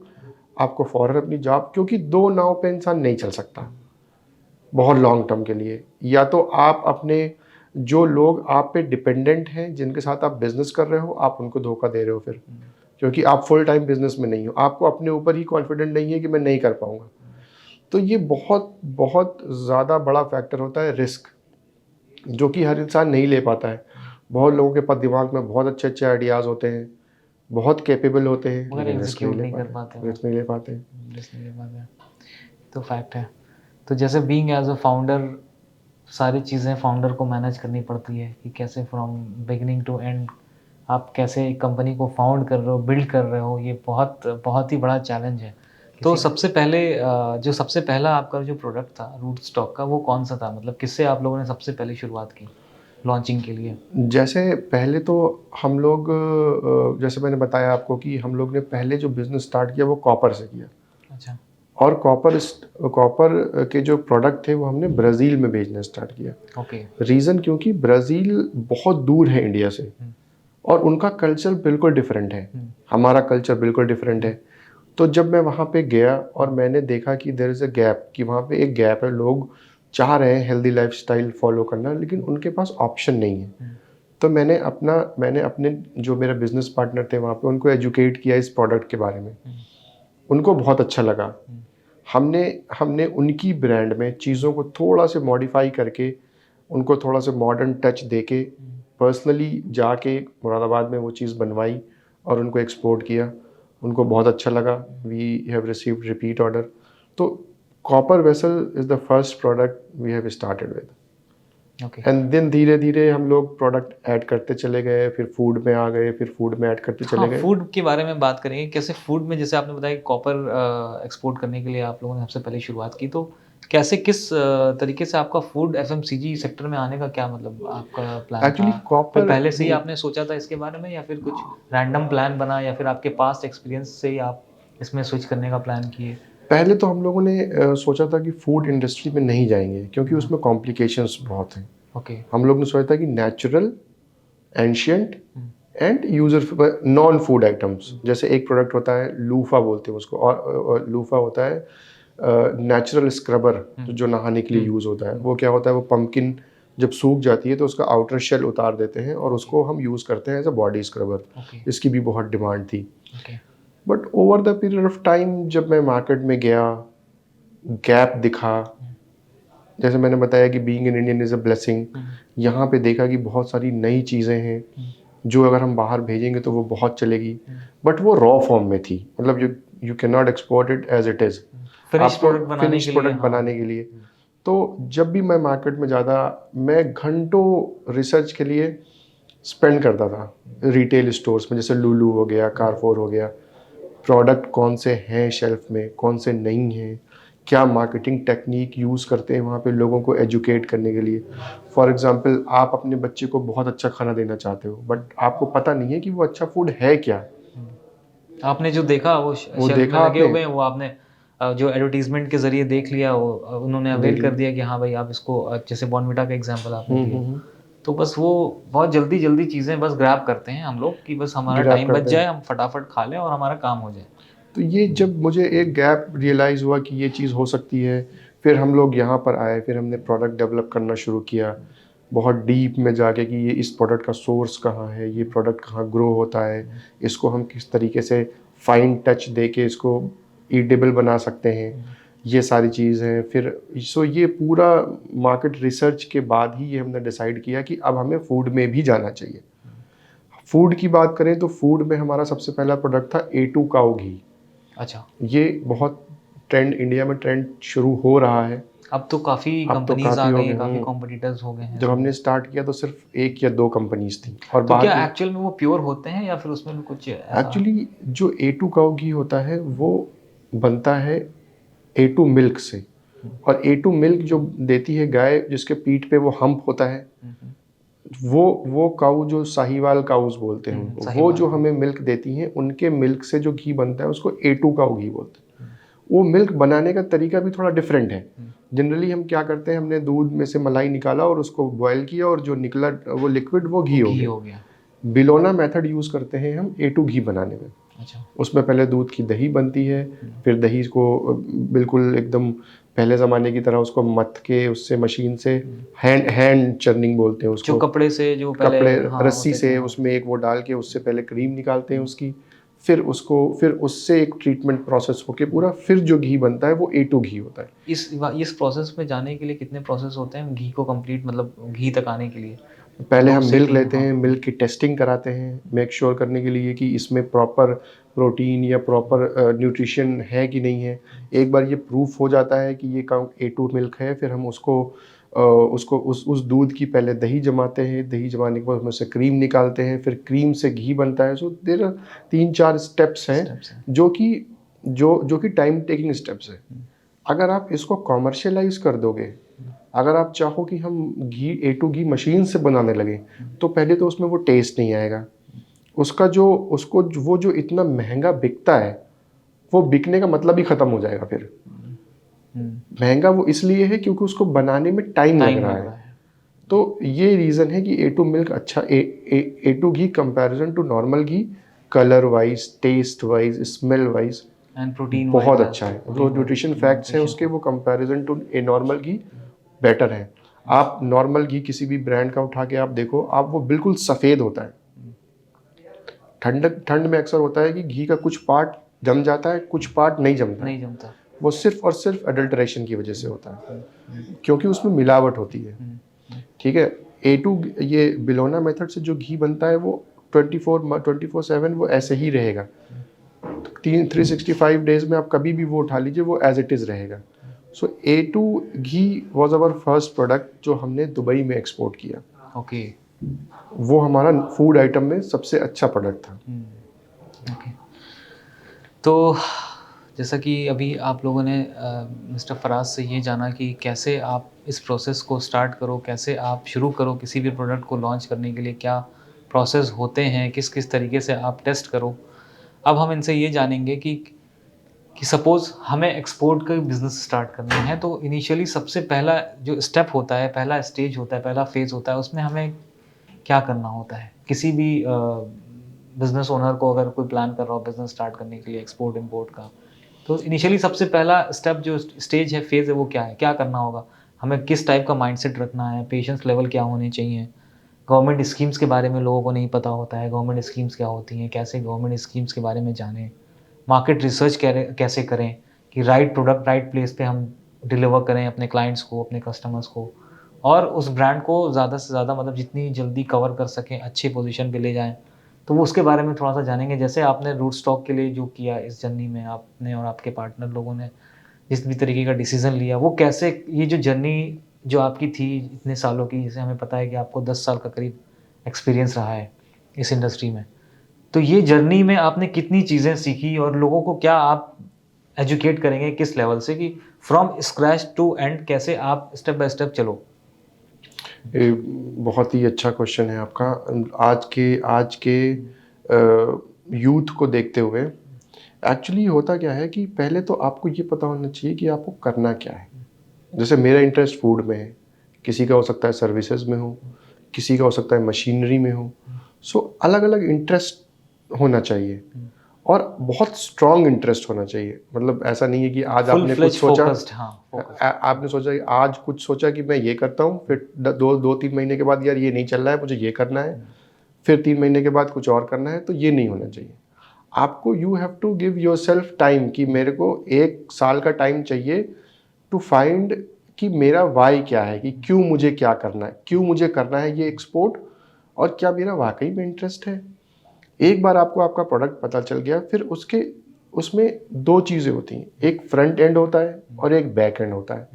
आपको फ़ौरन अपनी जॉब, क्योंकि दो नाव पे इंसान नहीं चल सकता बहुत लॉन्ग टर्म के लिए। या तो आप अपने जो लोग आप पे डिपेंडेंट हैं, जिनके साथ आप बिजनेस कर रहे हो, आप उनको धोखा दे रहे हो फिर, क्योंकि आप फुल टाइम बिजनेस में नहीं हो, आपको अपने ऊपर ही कॉन्फिडेंट नहीं है कि मैं नहीं कर पाऊंगा। तो ये बहुत बहुत ज़्यादा बड़ा फैक्टर होता है रिस्क, जो कि हर इंसान नहीं ले पाता है। बहुत लोगों के पास दिमाग में बहुत अच्छे अच्छे आइडियाज़ होते हैं, बहुत कैपेबल होते हैं, मगर लेकिन रिस्क नहीं एग्जीक्यूट ले नहीं कर पाते, पाते वो, रिस्क नहीं ले पाते। रिस्क नहीं ले पाते, तो फैक्ट है। तो जैसे बीइंग एज अ फाउंडर, सारी चीज़ें फाउंडर को मैनेज करनी पड़ती है कि कैसे फ्रॉम बिगिनिंग टू एंड आप कैसे एक कंपनी को फाउंड कर रहे हो, बिल्ड कर रहे हो, ये बहुत बहुत ही बड़ा चैलेंज है। तो सबसे पहले जो सबसे पहला आपका जो प्रोडक्ट था रूट स्टॉक का, वो कौन सा था? मतलब किससे आप लोगों ने सबसे पहले शुरुआत की? लॉन्चिंग के लिए? जैसे पहले तो हम लोग जैसे मैंने बताया आपको कि हम लोग ने पहले जो बिज़नेस स्टार्ट किया वो कॉपर से किया, अच्छा। और कॉपर के जो प्रोडक्ट थे वो हमने ब्राज़ील में भेजना स्टार्ट किया। ओके। रीज़न क्योंकि ब्राज़ील बहुत दूर है इंडिया से, और उनका कल्चर बिल्कुल डिफरेंट है, हमारा कल्चर बिल्कुल डिफरेंट है। तो जब मैं वहाँ पे गया और मैंने देखा कि देयर इज़ अ गैप, कि वहाँ पे एक गैप है, लोग चाह रहे हैं हेल्दी लाइफस्टाइल फॉलो करना लेकिन उनके पास ऑप्शन नहीं है। तो मैंने अपने जो मेरा बिजनेस पार्टनर थे वहाँ पे उनको एजुकेट किया इस प्रोडक्ट के बारे में। उनको बहुत अच्छा लगा। हमने हमने उनकी ब्रांड में चीज़ों को थोड़ा से मॉडिफाई करके, उनको थोड़ा सा मॉडर्न टच देके पर्सनली जाके मुरादाबाद में वो चीज़ बनवाई और उनको एक्सपोर्ट किया। उनको बहुत अच्छा लगा। We have received repeat order. तो copper vessel is the first product we have started with, okay. And then धीरे धीरे हम लोग प्रोडक्ट ऐड करते चले गए, फिर फूड में आ गए, फिर फूड में ऐड करते हाँ, चले गए। फूड के बारे में बात करेंगे। कैसे फूड में, जैसे आपने बताया कि कॉपर एक्सपोर्ट करने के लिए आप लोगों ने सबसे पहले शुरुआत की, तो कैसे किस तरीके से आपका फूड एफएमसीजी सेक्टर में आने का क्या मतलब आपका प्लान एक्चुअली था? फिर कॉपर पहले से ही आपने सोचा था इसके बारे में, या फिर कुछ रैंडम प्लान बना, या फिर आपके पास्ट एक्सपीरियंस से ही आप इसमें स्विच करने का प्लान किए? पहले तो हम लोगों ने सोचा था कि फूड इंडस्ट्री में नहीं जाएंगे क्योंकि उसमें कॉम्प्लिकेशंस बहुत हैं। ओके। हम लोग ने सोचा था कि natural, ancient and user non food items, जैसे एक प्रोडक्ट होता है लूफा बोलते हैं उसको, और लूफा होता है नेचुरल स्क्रबर जो नहाने के लिए यूज़ होता है। वो क्या होता है, वो पंपकिन जब सूख जाती है तो उसका आउटर शेल उतार देते हैं और उसको हम यूज़ करते हैं as a body scrubber. Okay. इसकी भी बहुत डिमांड थी। Okay. But over the period of time जब मैं मार्केट में गया, गैप दिखा, जैसे मैंने बताया कि being an Indian is a blessing. यहाँ पे देखा कि बहुत सारी नई चीज़ें हैं जो अगर हम बाहर भेजेंगे तो वो बहुत चलेगी, बट वो रॉ फॉर्म में थी। मतलब you can not export it as it is, finish आपको प्रोडक्ट बनाने फिनिश के लिए, प्रोडक्ट हाँ। बनाने के लिए। तो जब भी मैं मार्केट में ज़्यादा, मैं घंटों रिसर्च के लिए स्पेंड करता था रिटेल स्टोर्स में, जैसे लुलु हो गया, कारफोर हो गया। प्रोडक्ट कौन से हैं शेल्फ में, कौन से नहीं हैं, क्या मार्केटिंग टेक्निक यूज़ करते हैं वहाँ पे लोगों को एजुकेट करने के लिए। फॉर एग्जांपल, आप अपने बच्चे को बहुत अच्छा खाना देना चाहते हो बट आपको पता नहीं है कि वो अच्छा फूड है क्या। आपने जो देखा वो वो शेल्फ में देखा लगे आपने, हुए हैं, वो आपने जो एडवर्टाइजमेंट के ज़रिए देख लिया, वो उन्होंने देख अवेल कर ली। दिया कि हाँ भाई आप इसको जैसे बॉर्नविटा का एग्जांपल आपने दिया। हम्म। तो बस वो बहुत जल्दी-जल्दी चीज़ें बस ग्रैब करते हैं हम लोग, कि बस हमारा ग्रैब टाइम बच करते जाए, हैं। हम फटाफट खा लें और हमारा काम हो जाए। तो ये जब मुझे एक गैप रियलाइज़ हुआ कि ये चीज़ हो सकती है, फिर हम लोग यहाँ पर आए, फिर हमने प्रोडक्ट डेवलप करना शुरू किया, बहुत डीप में जाके कि ये इस प्रोडक्ट का सोर्स कहाँ है, ये प्रोडक्ट कहाँ ग्रो होता है, इसको हम किस तरीके से फाइन टच दे के इसको ईटेबल बना सकते हैं, ये सारी चीज़ हैं। फिर सो ये पूरा मार्केट रिसर्च के बाद ही ये हमने डिसाइड किया कि अब हमें फूड में भी जाना चाहिए। फूड की बात करें तो फूड में हमारा सबसे पहला प्रोडक्ट था A2 काऊ घी। अच्छा। ये बहुत ट्रेंड, इंडिया में ट्रेंड शुरू हो रहा है। अब तो काफ़ी अब तो कंपनीज़ आ काफ़ी हो गई गए हैं, काफ़ी हैं। कॉम्पिटिटर्स हो गए हैं जब इसमें। हमने स्टार्ट किया तो सिर्फ 1 या 2 कंपनीज थी और तो क्या बाकी एक्चुअल में वो प्योर होते हैं, या फिर उसमें भी कुछ ऐसा? एक्चुअली जो A2 काऊ घी होता है वो बनता है A2 मिल्क से, और A2 मिल्क जो देती है गाय जिसके पीठ पे वो हम्प होता है, हम्म। वो काऊ जो साहीवाल काउस बोलते हैं उनको, वो साहिवाल। जो हमें मिल्क देती हैं, उनके मिल्क से जो घी बनता है उसको A2 काऊ घी बोलते हैं। वो मिल्क बनाने का तरीका भी थोड़ा डिफरेंट है। जनरली हम क्या करते हैं, हमने दूध में से मलाई निकाला और उसको बॉयल किया और जो निकला वो लिक्विड वो घी हो घी गया। हो गया। बिलोना मेथड यूज़ करते हैं हम A2 घी बनाने में। अच्छा। उसमें पहले दूध की दही बनती है, फिर दही को बिल्कुल एकदम पहले ज़माने की तरह उसको मथ के उससे मशीन से हैंड चर्निंग बोलते हैं जो उसको, कपड़े से जो पहले, कपड़े हाँ, रस्सी होते थे, से हाँ। उसमें एक वो डाल के उससे पहले क्रीम निकालते हैं उसकी, फिर उससे एक ट्रीटमेंट प्रोसेस होके पूरा फिर जो घी बनता है वो A2 घी होता है। इस प्रोसेस में जाने के लिए कितने प्रोसेस होते हैं घी को कंप्लीट, मतलब घी तक आने के लिए? पहले दो हम से मिल्क तीन, लेते हाँ। हैं, मिल्क की टेस्टिंग कराते हैं मेक श्योर करने के लिए कि इसमें प्रॉपर प्रोटीन या प्रॉपर न्यूट्रिशन है कि नहीं है। एक बार ये प्रूफ हो जाता है कि ये A2 मिल्क है, फिर हम उसको उस दूध की पहले दही जमाते हैं, दही जमाने के बाद उसमें से क्रीम निकालते हैं, फिर क्रीम से घी बनता है। सो देयर आर 3-4 स्टेप्स हैं स्टेप्स हैं। जो कि टाइम टेकिंग स्टेप्स है। अगर आप इसको कॉमर्शियलाइज कर दोगे, अगर आप चाहो कि हम घी A2 घी मशीन से बनाने लगे तो पहले तो उसमें वो टेस्ट नहीं आएगा, उसका जो उसको वो जो इतना महंगा बिकता है वो बिकने का मतलब ही ख़त्म हो जाएगा। फिर महंगा वो इसलिए है क्योंकि उसको बनाने में टाइम लग रहा है। तो ये रीज़न है कि A2 मिल्क अच्छा A2 घी कंपैरिजन टू नॉर्मल घी colour wise, taste wise, smell wise and protein बहुत अच्छा है। जो न्यूट्रिशन फैक्ट्स हैं उसके वो कंपैरिजन टू ए नॉर्मल घी बेटर है। आप नॉर्मल घी किसी भी ब्रांड का उठा के आप देखो, आप वो बिल्कुल सफ़ेद होता है। ठंड में अक्सर होता है कि घी का कुछ पार्ट जम जाता है, कुछ पार्ट नहीं जमता। वो सिर्फ और सिर्फ अडल्ट्रेशन की वजह से होता है, क्योंकि उसमें मिलावट होती है। ठीक है, A2 ये बिलोना मेथड से जो घी बनता है वो 24/7 वो ऐसे ही रहेगा। 365 डेज में आप कभी भी वो उठा लीजिए, वो एज इट इज़ रहेगा। सो A2 ghee was our first product जो हमने दुबई में एक्सपोर्ट किया। ओके। वो हमारा फूड आइटम में सबसे अच्छा प्रोडक्ट था। ओके। तो जैसा कि अभी आप लोगों ने मिस्टर फराज से ये जाना कि कैसे आप इस प्रोसेस को स्टार्ट करो, कैसे आप शुरू करो किसी भी प्रोडक्ट को लॉन्च करने के लिए, क्या प्रोसेस होते हैं, किस किस तरीके से आप टेस्ट करो। अब हम इनसे ये जानेंगे कि सपोज़ हमें एक्सपोर्ट का बिज़नेस स्टार्ट करना है, तो इनिशियली सबसे पहला जो स्टेप होता है, पहला स्टेज होता है, पहला फ़ेज़ होता है, उसमें हमें क्या करना होता है? किसी भी बिज़नेस ओनर को अगर कोई प्लान कर रहा हो बिज़नेस स्टार्ट करने के लिए एक्सपोर्ट इंपोर्ट का, तो इनिशियली सबसे पहला स्टेप जो स्टेज है, फेज़ है, वो क्या है? क्या करना होगा? हमें किस टाइप का माइंडसेट रखना है? पेशेंस लेवल क्या होने चाहिए? गवर्नमेंट स्कीम्स के बारे में लोगों को नहीं पता होता है, गवर्नमेंट स्कीम्स क्या होती हैं? कैसे गवर्नमेंट स्कीम्स के बारे में जानें? मार्केट रिसर्च कैसे करें कि राइट प्रोडक्ट राइट प्लेस पे हम डिलीवर करें अपने क्लाइंट्स को, अपने कस्टमर्स को, और उस ब्रांड को ज़्यादा से ज़्यादा मतलब जितनी जल्दी कवर कर सकें, अच्छी पोजीशन पे ले जाएँ। तो वो उसके बारे में थोड़ा-सा जानेंगे। जैसे आपने रूट स्टॉक के लिए जो किया इस जर्नी में, आपने और आपके पार्टनर लोगों ने जिस भी तरीके का डिसीज़न लिया, वो कैसे ये जो जर्नी जो आपकी थी इतने सालों की, जैसे हमें पता है कि आपको 10 साल का करीब एक्सपीरियंस रहा है इस इंडस्ट्री में। तो ये जर्नी में आपने कितनी चीज़ें सीखी और लोगों को क्या आप एजुकेट करेंगे किस लेवल से कि फ्रॉम स्क्रैच टू एंड कैसे आप स्टेप बाय स्टेप चलो? ये बहुत ही अच्छा क्वेश्चन है आपका। आज के यूथ को देखते हुए एक्चुअली होता क्या है कि पहले तो आपको ये पता होना चाहिए कि आपको करना क्या है। जैसे मेरा इंटरेस्ट फूड में है, किसी का हो सकता है सर्विसेज में हो, किसी का हो सकता है मशीनरी में हो। सो अलग अलग इंटरेस्ट होना चाहिए और बहुत स्ट्रॉन्ग इंटरेस्ट होना चाहिए। मतलब ऐसा नहीं है कि आज फुल आपने कुछ फ्लेज सोचा, फोकस्ड, फोकस्ड। आपने सोचा कि आज कुछ सोचा कि मैं ये करता हूँ, फिर 2-3 महीने के बाद यार ये नहीं चल रहा है, मुझे ये करना है, फिर 3 महीने के बाद कुछ और करना है। तो ये नहीं होना चाहिए। आपको you have to give yourself time कि मेरे को 1 साल का टाइम चाहिए टू फाइंड कि मेरा वाई क्या है, कि क्यों मुझे क्या करना है, क्यों मुझे करना है ये एक्सपोर्ट, और क्या मेरा वाकई में इंटरेस्ट है। एक बार आपको आपका प्रोडक्ट पता चल गया, फिर उसमें 2 चीज़ें होती हैं, एक फ्रंट एंड होता है और एक बैक एंड होता है।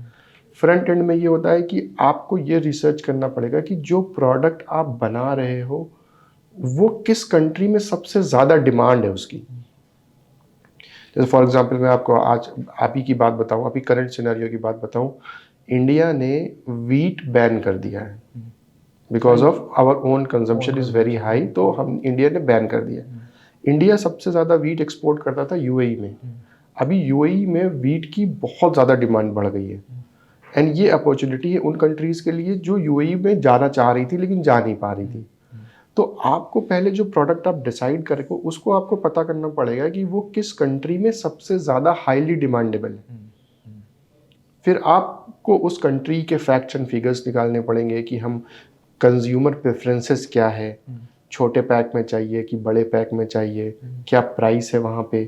फ्रंट एंड में ये होता है कि आपको ये रिसर्च करना पड़ेगा कि जो प्रोडक्ट आप बना रहे हो वो किस कंट्री में सबसे ज़्यादा डिमांड है उसकी। जैसे फॉर एग्जांपल मैं आपको आज आप ही की बात बताऊं, अभी करंट सिनेरियो की बात बताऊं, इंडिया ने वीट बैन कर दिया है because of our own consumption is very high. तो हम इंडिया ने बैन कर दिया। इंडिया सबसे ज़्यादा वीट एक्सपोर्ट करता था यूएई में। अभी यूएई में वीट की बहुत ज़्यादा डिमांड बढ़ गई है एंड ये अपॉर्चुनिटी है उन कंट्रीज़ के लिए जो यूएई में जाना चाह रही थी लेकिन जा नहीं पा रही थी। तो आपको पहले जो प्रोडक्ट आप डिसाइड करेंगे उसको आपको पता करना पड़ेगा कि वो किस कंट्री में सबसे ज़्यादा हाईली डिमांडेबल है। फिर आपको उस कंट्री के फैक्ट्स एंड फिगर्स निकालने पड़ेंगे कि हम कंज्यूमर प्रेफरेंसेस क्या है, छोटे पैक में चाहिए कि बड़े पैक में चाहिए, क्या प्राइस है वहाँ पे,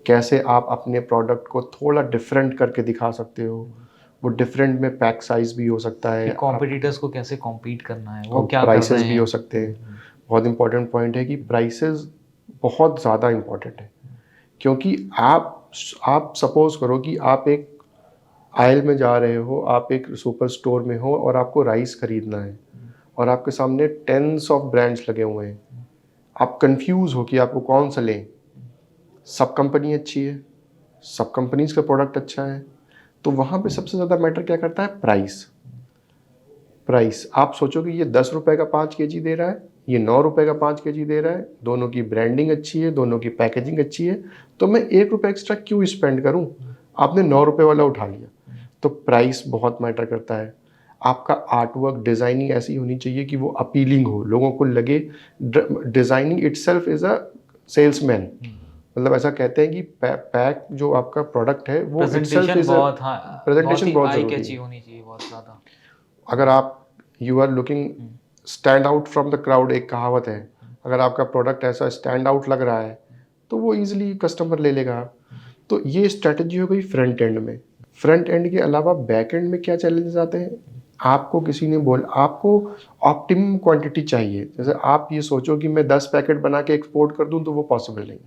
कैसे आप अपने प्रोडक्ट को थोड़ा डिफरेंट करके दिखा सकते हो। वो डिफरेंट में पैक साइज भी हो सकता है, कॉम्पिटिटर्स को कैसे कॉम्पीट करना है, वो क्या कर प्राइसेस रहे भी हैं। हो सकते हैं। बहुत इंपॉर्टेंट पॉइंट है कि प्राइसेस बहुत ज़्यादा इंपॉर्टेंट है, क्योंकि आप सपोज करो कि आप एक आयल में जा रहे हो, आप एक सुपर स्टोर में हो और आपको राइस खरीदना है और आपके सामने टेंस ऑफ ब्रांड्स लगे हुए हैं। आप कंफ्यूज हो कि आपको कौन सा लें। सब कंपनी अच्छी है, सब कंपनीज का प्रोडक्ट अच्छा है, तो वहाँ पे सबसे ज़्यादा मैटर क्या करता है, प्राइस। प्राइस, आप सोचो कि ये 10 रुपए का 5 केजी दे रहा है, ये 9 रुपए का 5 केजी दे रहा है, दोनों की ब्रांडिंग अच्छी है, दोनों की पैकेजिंग अच्छी है, तो मैं 1 रुपए एक्स्ट्रा क्यों स्पेंड करूं? आपने 9 रुपए वाला उठा लिया। तो प्राइस बहुत मैटर करता है। आपका आर्ट वर्क, डिज़ाइनिंग ऐसी होनी चाहिए कि वो अपीलिंग हो, लोगों को लगे। Designing itself is a salesman. मतलब ऐसा कहते हैं कि पैक जो आपका प्रोडक्ट है वो इटसेल्फ प्रेजेंटेशन इज़ अ बहुत, हाँ, बहुत प्रेजेंटेशन ही बहुत आई ज़रूरी कैची है। होनी चाहिए, बहुत ज़्यादा। अगर आप you are looking stand out from the crowd, एक कहावत है, अगर आपका प्रोडक्ट ऐसा स्टैंड आउट लग रहा है तो वो इजीली कस्टमर ले लेगा। तो ये स्ट्रेटजी हो गई फ्रंट एंड में। फ्रंट एंड के अलावा बैक एंड में क्या चैलेंजेस आते हैं? आपको किसी ने बोल, आपको ऑप्टिमम क्वांटिटी चाहिए। जैसे आप ये सोचो कि मैं 10 पैकेट बना के एक्सपोर्ट कर दूं, तो वो पॉसिबल नहीं।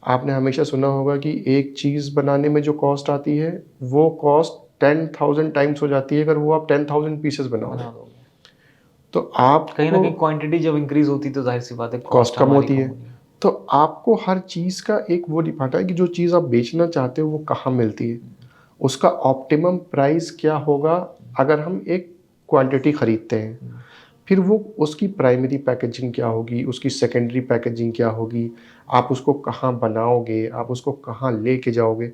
आपने हमेशा सुना होगा कि एक चीज़ बनाने में जो कॉस्ट आती है वो कॉस्ट 10,000 टाइम्स हो जाती है अगर वो आप 10,000 पीसेस बनाओगे। बना दोगे। तो कहीं ना आपको कहीं क्वांटिटी जब इंक्रीज होती तो जाहिर सी बात है कॉस्ट कॉस्ट कम हमारी होती कम है। होगी। तो आपको हर चीज़ का एक वो दिखाता है कि जो चीज़ आप बेचना चाहते हो वो कहाँ मिलती है, उसका ऑप्टिमम प्राइस क्या होगा अगर हम एक क्वांटिटी खरीदते हैं। फिर वो उसकी प्राइमरी पैकेजिंग क्या होगी, उसकी सेकेंडरी पैकेजिंग क्या होगी, आप उसको कहाँ बनाओगे, आप उसको कहाँ लेके जाओगे।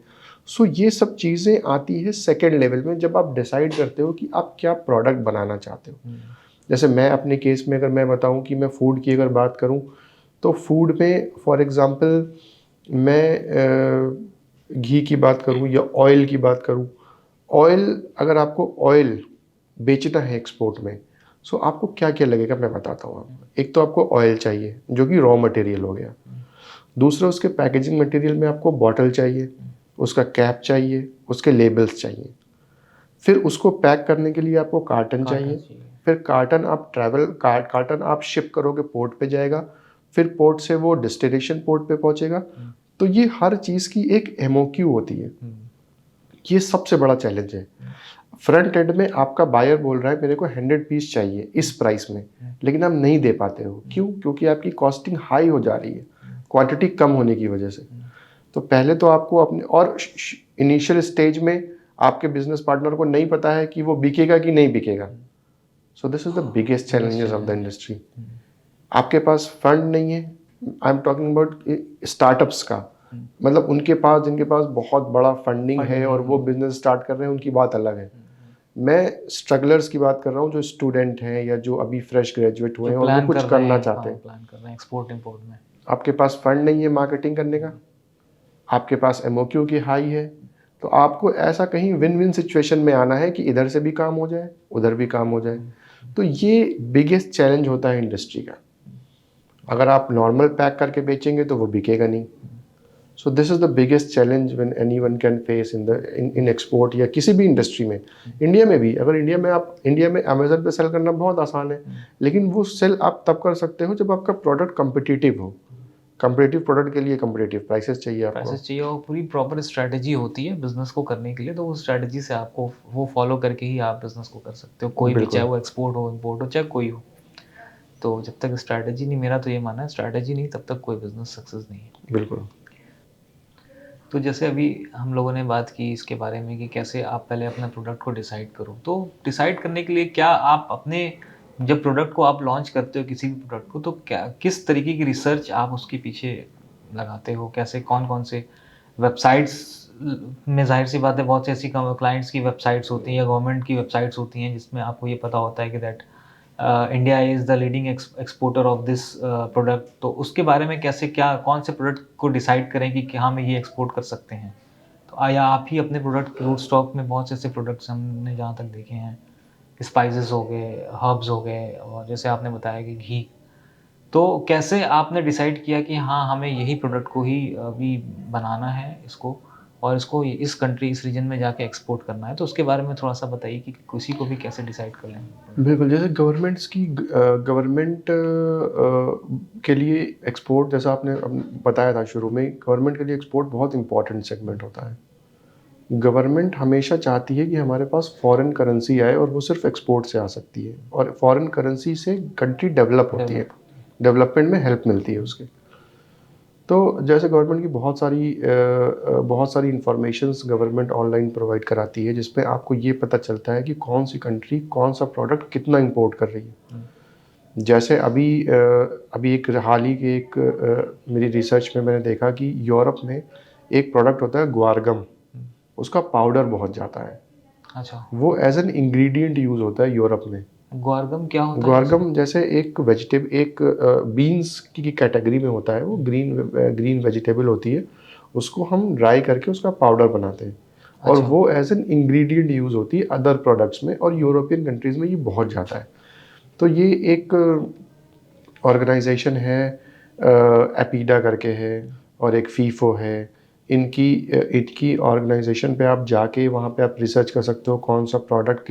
सो ये सब चीज़ें आती है सेकेंड लेवल में, जब आप डिसाइड करते हो कि आप क्या प्रोडक्ट बनाना चाहते हो। जैसे मैं अपने केस में अगर मैं बताऊं कि मैं फूड की अगर बात करूं, तो फूड में फॉर एग्ज़ाम्पल मैं घी की बात करूं या ऑयल की बात करूं। ऑयल, अगर आपको ऑयल बेचना है एक्सपोर्ट में, सो आपको क्या क्या लगेगा मैं बताता हूँ आपको। एक तो आपको ऑयल चाहिए जो कि रॉ मटेरियल हो गया। दूसरा, उसके पैकेजिंग मटेरियल में आपको बॉटल चाहिए, उसका कैप चाहिए, उसके लेबल्स चाहिए। फिर उसको पैक करने के लिए आपको कार्टन चाहिए। फिर कार्टन आप कार्टन आप शिप करोगे, पोर्ट पे जाएगा, फिर पोर्ट से वो डेस्टिनेशन पोर्ट पे पहुंचेगा। तो ये हर चीज़ की एक एमओक्यू होती है। ये सबसे बड़ा चैलेंज है। फ्रंट एंड में आपका बायर बोल रहा है मेरे को 100 पीस चाहिए इस प्राइस में, लेकिन आप नहीं दे पाते हो। क्यों? क्योंकि आपकी कॉस्टिंग हाई हो जा रही है, क्वांटिटी कम होने की वजह से। तो पहले तो आपको अपने, और इनिशियल स्टेज में आपके बिजनेस पार्टनर को नहीं पता है कि वो बिकेगा कि नहीं बिकेगा। So this is the biggest challenges of the industry. आपके पास फंड नहीं है, I am talking about startups का, मतलब उनके पास, जिनके पास बहुत बड़ा फंडिंग है और वो बिजनेस स्टार्ट कर रहे हैं, उनकी बात अलग है। मैं स्ट्रगलर्स की बात कर रहा हूँ, जो स्टूडेंट हैं या जो अभी फ्रेश ग्रेजुएट हुए हैं और वो कुछ करना चाहते हैं। प्लान कर रहे हैं एक्सपोर्ट इंपोर्ट में। आपके पास फंड नहीं है मार्केटिंग करने का, आपके पास एमओक्यू की हाई है, तो आपको ऐसा कहीं विन विन सिचुएशन में आना है कि इधर से भी काम हो जाए, उधर भी काम हो जाए। तो ये बिगेस्ट चैलेंज होता है इंडस्ट्री का। अगर आप नॉर्मल पैक करके बेचेंगे तो वो बिकेगा नहीं। So this is the biggest challenge when anyone can face in export या किसी भी इंडस्ट्री में। इंडिया में भी, अगर इंडिया में अमेजन पे सेल करना बहुत आसान है, लेकिन वो सेल आप तब कर सकते हो जब आपका प्रोडक्ट कम्पिटिटिव हो। कम्पिटिटिव प्रोडक्ट के लिए कम्पिटिटिव प्राइसेस चाहिए आपको। प्राइसेस चाहिए और पूरी प्रॉपर स्ट्रेटजी होती है बिजनेस को करने के लिए, तो वो स्ट्रेटजी से आपको वो फॉलो करके ही आप बिजनेस को कर सकते हो, कोई भी, बिल्कुल। चाहे वो एक्सपोर्ट हो, इंपोर्ट हो, चाहे कोई हो। तो जब तक स्ट्रेटजी नहीं, मेरा तो ये मानना है, स्ट्रेटजी नहीं तब तक कोई बिजनेस सक्सेस नहीं है। बिल्कुल। तो जैसे अभी हम लोगों ने बात की इसके बारे में कि कैसे आप पहले अपने प्रोडक्ट को डिसाइड करो, तो डिसाइड करने के लिए क्या आप अपने, जब प्रोडक्ट को आप लॉन्च करते हो किसी भी प्रोडक्ट को, तो क्या किस तरीके की रिसर्च आप उसके पीछे लगाते हो? कैसे, कौन कौन से वेबसाइट्स में, जाहिर सी बात है बहुत से ऐसी क्लाइंट्स की वेबसाइट्स होती हैं या गवर्नमेंट की वेबसाइट्स होती हैं जिसमें आपको ये पता होता है कि that India is the leading exporter of this product, तो उसके बारे में कैसे, क्या, कौन से प्रोडक्ट को डिसाइड करें कि हाँ, हम ये एक्सपोर्ट कर सकते हैं? तो या आप ही अपने प्रोडक्ट, रूट स्टॉक में बहुत से ऐसे प्रोडक्ट्स हमने जहाँ तक देखे हैं, स्पाइसेस हो गए, हर्ब्स हो गए, और जैसे आपने बताया कि घी, तो कैसे आपने डिसाइड किया कि हाँ, हमें यही प्रोडक्ट को ही अभी बनाना है इसको, और इसको इस कंट्री, इस रीजन में जाके एक्सपोर्ट करना है? तो उसके बारे में थोड़ा-सा बताइए कि किसी को भी कैसे डिसाइड कर लें? बिल्कुल, जैसे गवर्नमेंट के लिए एक्सपोर्ट, जैसा आपने बताया था शुरू में, गवर्नमेंट के लिए एक्सपोर्ट बहुत इंपॉर्टेंट सेगमेंट होता है। गवर्नमेंट हमेशा चाहती है कि हमारे पास फॉरेन करेंसी आए, और वो सिर्फ एक्सपोर्ट से आ सकती है, और फॉरेन करेंसी से कंट्री डेवलप होती है, डेवलपमेंट में हेल्प मिलती है उसके। तो जैसे गवर्नमेंट की बहुत सारी इंफॉर्मेशंस गवर्नमेंट ऑनलाइन प्रोवाइड कराती है, जिसमें आपको ये पता चलता है कि कौन सी कंट्री कौन सा प्रोडक्ट कितना इंपोर्ट कर रही है। जैसे अभी एक हाल ही के मेरी रिसर्च में मैंने देखा कि यूरोप में एक प्रोडक्ट होता है ग्वारगम, उसका पाउडर बहुत जाता है। अच्छा, वो एज एन इंग्रेडिएंट यूज़ होता है यूरोप में। ग्वारगम क्या होता है? ग्वारगम जैसे एक वेजिटेबल, एक बीन्स की कैटेगरी में होता है, वो ग्रीन वेजिटेबल होती है। उसको हम ड्राई करके उसका पाउडर बनाते हैं और अच्छा। वो एज एन इंग्रेडिएंट यूज़ होती है अदर प्रोडक्ट्स में, और यूरोपियन कंट्रीज़ में ये बहुत ज़्यादा है। तो ये एक ऑर्गेनाइजेशन है, एपीडा करके है, और एक फीफो है। इनकी ऑर्गेनाइजेशन पे आप जाके वहाँ पे आप रिसर्च कर सकते हो कौन सा प्रोडक्ट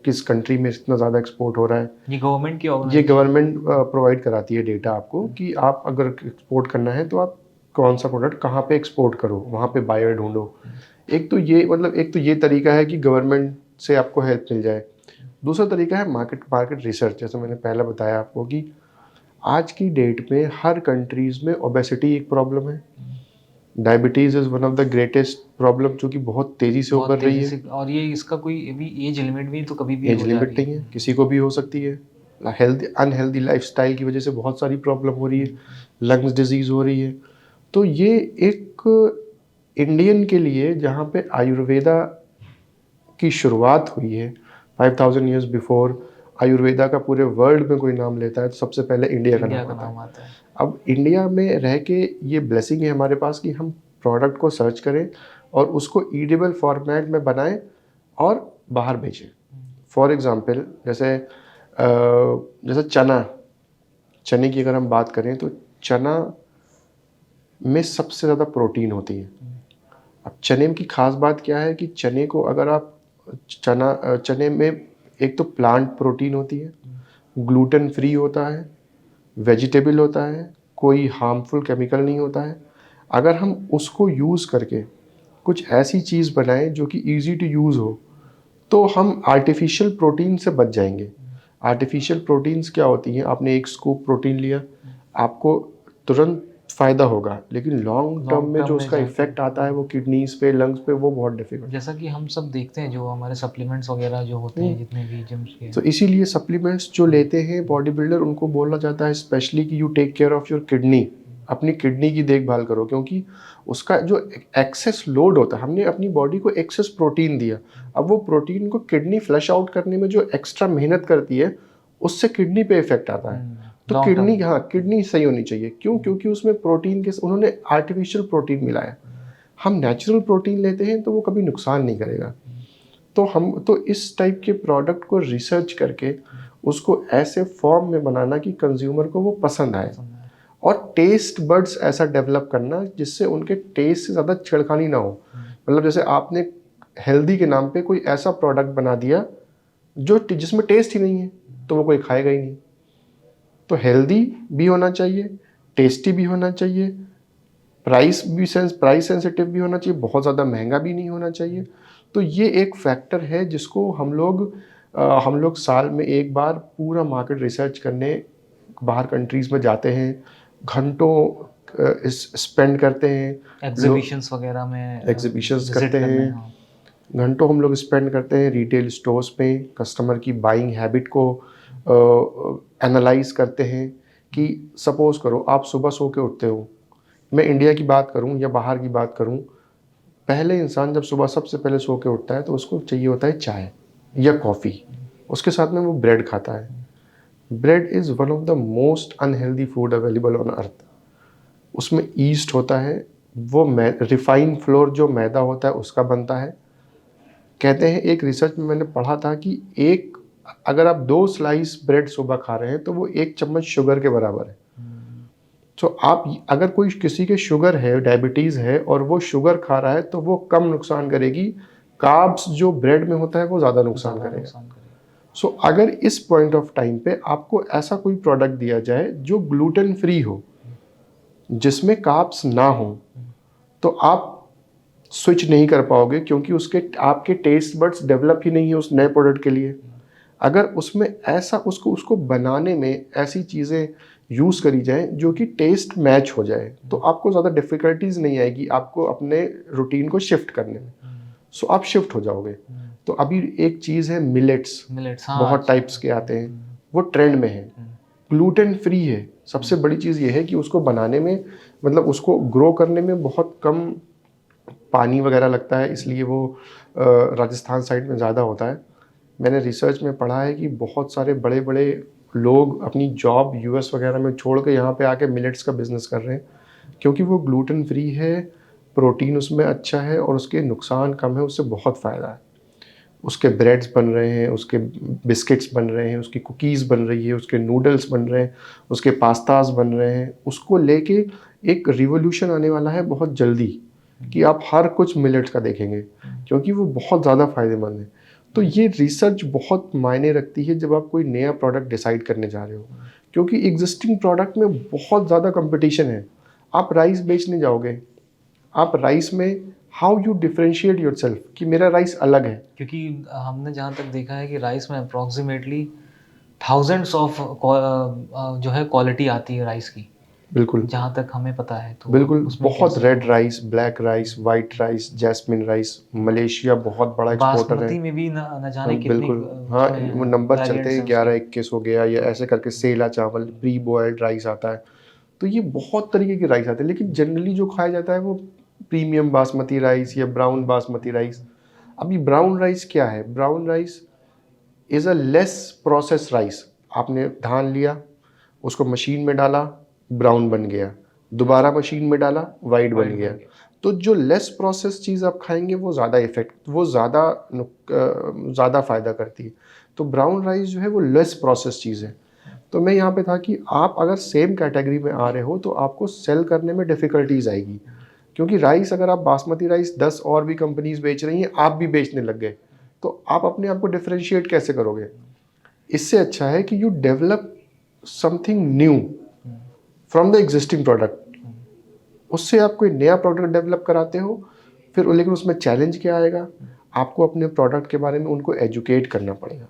किस कंट्री में इतना ज़्यादा एक्सपोर्ट हो रहा है। ये गवर्नमेंट की ये ऑर्गेनाइजेशन? गवर्नमेंट प्रोवाइड कराती है डेटा आपको कि आप अगर एक्सपोर्ट करना है तो आप कौन सा प्रोडक्ट कहाँ पे एक्सपोर्ट करो, वहाँ पे बायर ढूंढो। एक तो ये तरीका है कि गवर्नमेंट से आपको हेल्प मिल जाए। दूसरा तरीका है मार्केट रिसर्च। जैसे मैंने पहले बताया आपको कि आज की डेट में हर कंट्रीज़ में ओबेसिटी एक प्रॉब्लम है। Diabetes is one of the greatest problem, जो कि बहुत तेज़ी से बहुत उभर रही तेजी है। से, और ये इसका कोई भी एज लिमिट भी तो कभी भी एज हो जा लिमिट रही नहीं है। है, किसी को भी हो सकती है। अनहेल्दी लाइफस्टाइल की वजह से बहुत सारी प्रॉब्लम हो रही है, लंग्स डिजीज़ हो रही है। तो ये एक इंडियन के लिए, जहाँ पे आयुर्वेदा की शुरुआत हुई है 5000 ईयर्स बिफोर, आयुर्वेदा का पूरे वर्ल्ड में कोई नाम लेता है तो सबसे पहले इंडिया का इंडिया नाम का आता है। नाम आता है। अब इंडिया में रह के ये ब्लेसिंग है हमारे पास कि हम प्रोडक्ट को सर्च करें और उसको ईडेबल फॉर्मेट में बनाएं और बाहर बेचें। फॉर एग्ज़ाम्पल जैसे चने की अगर हम बात करें तो चना में सबसे ज़्यादा प्रोटीन होती है। अब चने की खास बात क्या है कि चने को अगर आप चने में एक तो प्लांट प्रोटीन होती है, ग्लूटेन फ्री होता है, वेजिटेबल होता है, कोई हार्मफुल केमिकल नहीं होता है। अगर हम उसको यूज़ करके कुछ ऐसी चीज़ बनाएं जो कि ईजी टू यूज़ हो, तो हम आर्टिफिशियल प्रोटीन से बच जाएंगे। आर्टिफिशियल प्रोटीन्स क्या होती हैं? आपने एक स्कूप प्रोटीन लिया, आपको तुरंत फ़ायदा होगा, लेकिन लॉन्ग टर्म लॉन्ग में टर्म जो में उसका जाके, इफ़ेक्ट आता है वो किडनीज़ पे, लंग्स पे, वो बहुत डिफ़िकल्ट। जैसा कि हम सब देखते हैं, जो हमारे सप्लीमेंट्स वगैरह जो होते हैं जितने भी जिम्स के। तो इसीलिए सप्लीमेंट्स जो लेते हैं बॉडी बिल्डर, उनको बोलना चाहता है स्पेशली कि you take care of your kidney. अपनी किडनी की देखभाल करो, क्योंकि उसका जो एक्सेस लोड होता है, हमने अपनी बॉडी को एक्सेस प्रोटीन दिया, अब वो प्रोटीन को किडनी फ्लश आउट करने में जो एक्स्ट्रा मेहनत करती है, उससे किडनी पे इफेक्ट आता है। तो लॉन्ग टर्म। किडनी सही होनी चाहिए। क्यों? क्योंकि उसमें प्रोटीन के उन्होंने आर्टिफिशियल प्रोटीन मिलाया। हम नेचुरल प्रोटीन लेते हैं तो वो कभी नुकसान नहीं करेगा। तो इस टाइप के प्रोडक्ट को रिसर्च करके उसको ऐसे फॉर्म में बनाना कि कंज्यूमर को वो पसंद आए, और टेस्ट बड्स ऐसा डेवलप करना जिससे उनके टेस्ट से ज़्यादा छेड़खानी ना हो। मतलब जैसे आपने हेल्दी के नाम पे कोई ऐसा प्रोडक्ट बना दिया जिसमें टेस्ट ही नहीं है, तो वो कोई खाएगा ही नहीं। तो हेल्दी भी होना चाहिए, टेस्टी भी होना चाहिए, प्राइस सेंसिटिव भी होना चाहिए, बहुत ज़्यादा महंगा भी नहीं होना चाहिए। तो ये एक फैक्टर है जिसको हम लोग साल में एक बार पूरा मार्केट रिसर्च करने बाहर कंट्रीज़ में जाते हैं, घंटों स्पेंड करते हैं। एग्जीबिशंस वगैरह में एग्जीबिशंस विजिट करते करने, हैं, हाँ। घंटों हम लोग स्पेंड करते हैं रिटेल स्टोर्स पे, कस्टमर की बाइंग हैबिट को एनालाइज करते हैं। कि सपोज़ करो आप सुबह सो के उठते हो, मैं इंडिया की बात करूं या बाहर की बात करूं, पहले इंसान जब सुबह सबसे पहले सो के उठता है तो उसको चाहिए होता है चाय या कॉफ़ी, उसके साथ में वो ब्रेड खाता है। Bread is one of the most unhealthy food available on earth. उसमें ईस्ट होता है, वो रिफाइंड फ्लोर जो मैदा होता है उसका बनता है। कहते हैं, एक रिसर्च में मैंने पढ़ा था कि अगर आप 2 स्लाइस ब्रेड सुबह खा रहे हैं तो वो 1 चम्मच शुगर के बराबर है। तो आप अगर किसी के शुगर है, डायबिटीज़ है और वो शुगर खा रहा है तो वो कम नुकसान करेगी, कार्ब्स जो ब्रेड में होता है वो ज़्यादा नुकसान करेगा। सो अगर इस पॉइंट ऑफ टाइम पे आपको ऐसा कोई प्रोडक्ट दिया जाए जो ग्लूटेन फ्री हो, जिसमें कार्ब्स ना हो, तो आप स्विच नहीं कर पाओगे, क्योंकि आपके टेस्ट बड्स डेवलप ही नहीं है उस नए प्रोडक्ट के लिए। अगर उसमें ऐसा उसको बनाने में ऐसी चीज़ें यूज़ करी जाए जो कि टेस्ट मैच हो जाए, तो आपको ज़्यादा डिफ़िकल्टीज नहीं आएगी आपको अपने रूटीन को शिफ्ट करने में। सो आप शिफ्ट हो जाओगे। तो अभी एक चीज़ है मिलेट्स, मिलेट्स, हाँ बहुत अच्छा। टाइप्स के आते हैं, वो ट्रेंड में है, ग्लूटेन फ्री है। सबसे बड़ी चीज़ ये है कि उसको बनाने में, मतलब उसको ग्रो करने में बहुत कम पानी वगैरह लगता है, इसलिए वो राजस्थान साइड में ज़्यादा होता है। मैंने रिसर्च में पढ़ा है कि बहुत सारे बड़े बड़े लोग अपनी जॉब यूएस वगैरह में छोड़ के यहाँ पे आके मिलेट्स का बिजनेस कर रहे हैं, क्योंकि वो ग्लूटेन फ्री है, प्रोटीन उसमें अच्छा है और उसके नुकसान कम है, उससे बहुत फ़ायदा है। उसके ब्रेड्स बन रहे हैं, उसके बिस्किट्स बन रहे हैं, उसकी कुकीज़ बन रही है, उसके नूडल्स बन रहे हैं, उसके पास्ताज बन रहे हैं। उसको लेके एक रिवॉल्यूशन आने वाला है बहुत जल्दी, कि आप हर कुछ मिलेट्स का देखेंगे, क्योंकि वो बहुत ज़्यादा फ़ायदेमंद है। तो ये रिसर्च बहुत मायने रखती है जब आप कोई नया प्रोडक्ट डिसाइड करने जा रहे हो, क्योंकि एग्जिस्टिंग प्रोडक्ट में बहुत ज़्यादा कंपटीशन है। आप राइस बेचने जाओगे, आप राइस में हाउ यू डिफरेंशिएट योरसेल्फ कि मेरा राइस अलग है। क्योंकि हमने जहाँ तक देखा है कि राइस में अप्रॉक्सीमेटली थाउजेंड्स ऑफ जो है क्वालिटी आती है राइस की, बिल्कुल, जहाँ तक हमें पता है। तो बिल्कुल, उसमें बहुत कैसे red rice, black rice, white rice, jasmine rice, Malaysia बहुत बड़ा एक्सपोर्टर है। बासमती में भी न जाने हाँ, कितनी बिल्कुल, हाँ, वो नंबर चलते वेरिएंट्स हैं, हैं उसके। 11-21 हो गया या ऐसे करके सेला चावल, प्री बॉयल्ड राइस आता है। तो ये बहुत तरीके के राइस आते हैं, लेकिन जनरली जो खाया जाता है वो प्रीमियम बासमती राइस या ब्राउन बासमती राइस। अभी ब्राउन राइस क्या है? Brown rice is a less process rice. आपने धान लिया, उसको मशीन में डाला, ब्राउन बन गया, दोबारा मशीन में डाला, वाइट बन गया। तो जो लेस प्रोसेस चीज़ आप खाएंगे वो ज़्यादा फ़ायदा करती है। तो ब्राउन राइस जो है वो लेस प्रोसेस चीज़ है। तो मैं यहाँ पे था कि आप अगर सेम कैटेगरी में आ रहे हो तो आपको सेल करने में डिफ़िकल्टीज आएगी, क्योंकि राइस अगर आप बासमती राइस 10 और भी कंपनीज बेच रही हैं, आप भी बेचने लग गए, तो आप अपने आप को डिफरेंशिएट कैसे करोगे? इससे अच्छा है कि you develop something new from the existing product. उससे आप कोई नया प्रोडक्ट डेवलप कराते हो, फिर लेकिन उसमें चैलेंज क्या आएगा? आपको अपने प्रोडक्ट के बारे में उनको एजुकेट करना पड़ेगा।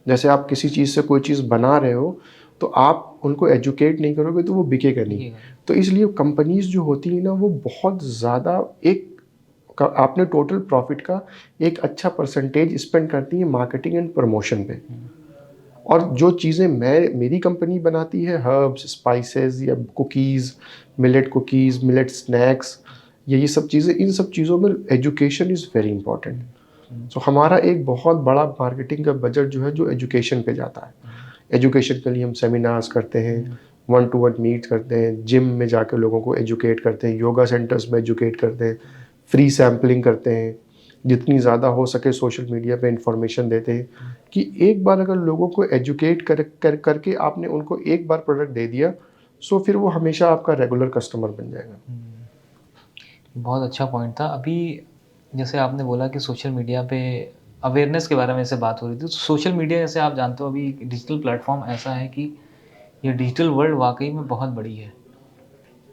जैसे आप किसी चीज़ से कोई चीज़ बना रहे हो, तो आप उनको एजुकेट नहीं करोगे तो वो बिकेगा नहीं। तो इसलिए कंपनीज जो होती हैं ना, वो बहुत ज़्यादा आपने टोटल प्रॉफिट का एक अच्छा परसेंटेज स्पेंड करती हैं मार्केटिंग एंड प्रमोशन पे। और जो चीज़ें मेरी कंपनी बनाती है, हर्ब्स, स्पाइसेस या कुकीज़, मिलेट स्नैक्स, ये सब चीज़ें, इन सब चीज़ों में एजुकेशन इज़ वेरी इंपॉर्टेंट। सो हमारा एक बहुत बड़ा मार्केटिंग का बजट जो है जो एजुकेशन पे जाता है। एजुकेशन के लिए हम सेमिनार्स करते हैं, 1-to-1 मीट करते हैं, जिम में जाकर लोगों को एजुकेट करते हैं, योगा सेंटर्स में एजुकेट करते हैं, फ्री सैम्पलिंग करते हैं, जितनी ज़्यादा हो सके सोशल मीडिया पे इंफॉर्मेशन देते हैं, कि एक बार अगर लोगों को एजुकेट करके आपने उनको एक बार प्रोडक्ट दे दिया, सो फिर वो हमेशा आपका रेगुलर कस्टमर बन जाएगा। बहुत अच्छा पॉइंट था। अभी जैसे आपने बोला कि सोशल मीडिया पे अवेयरनेस के बारे में जैसे बात हो रही थी, तो सोशल मीडिया जैसे आप जानते हो अभी डिजिटल प्लेटफॉर्म ऐसा है कि ये डिजिटल वर्ल्ड वाकई में बहुत बड़ी है।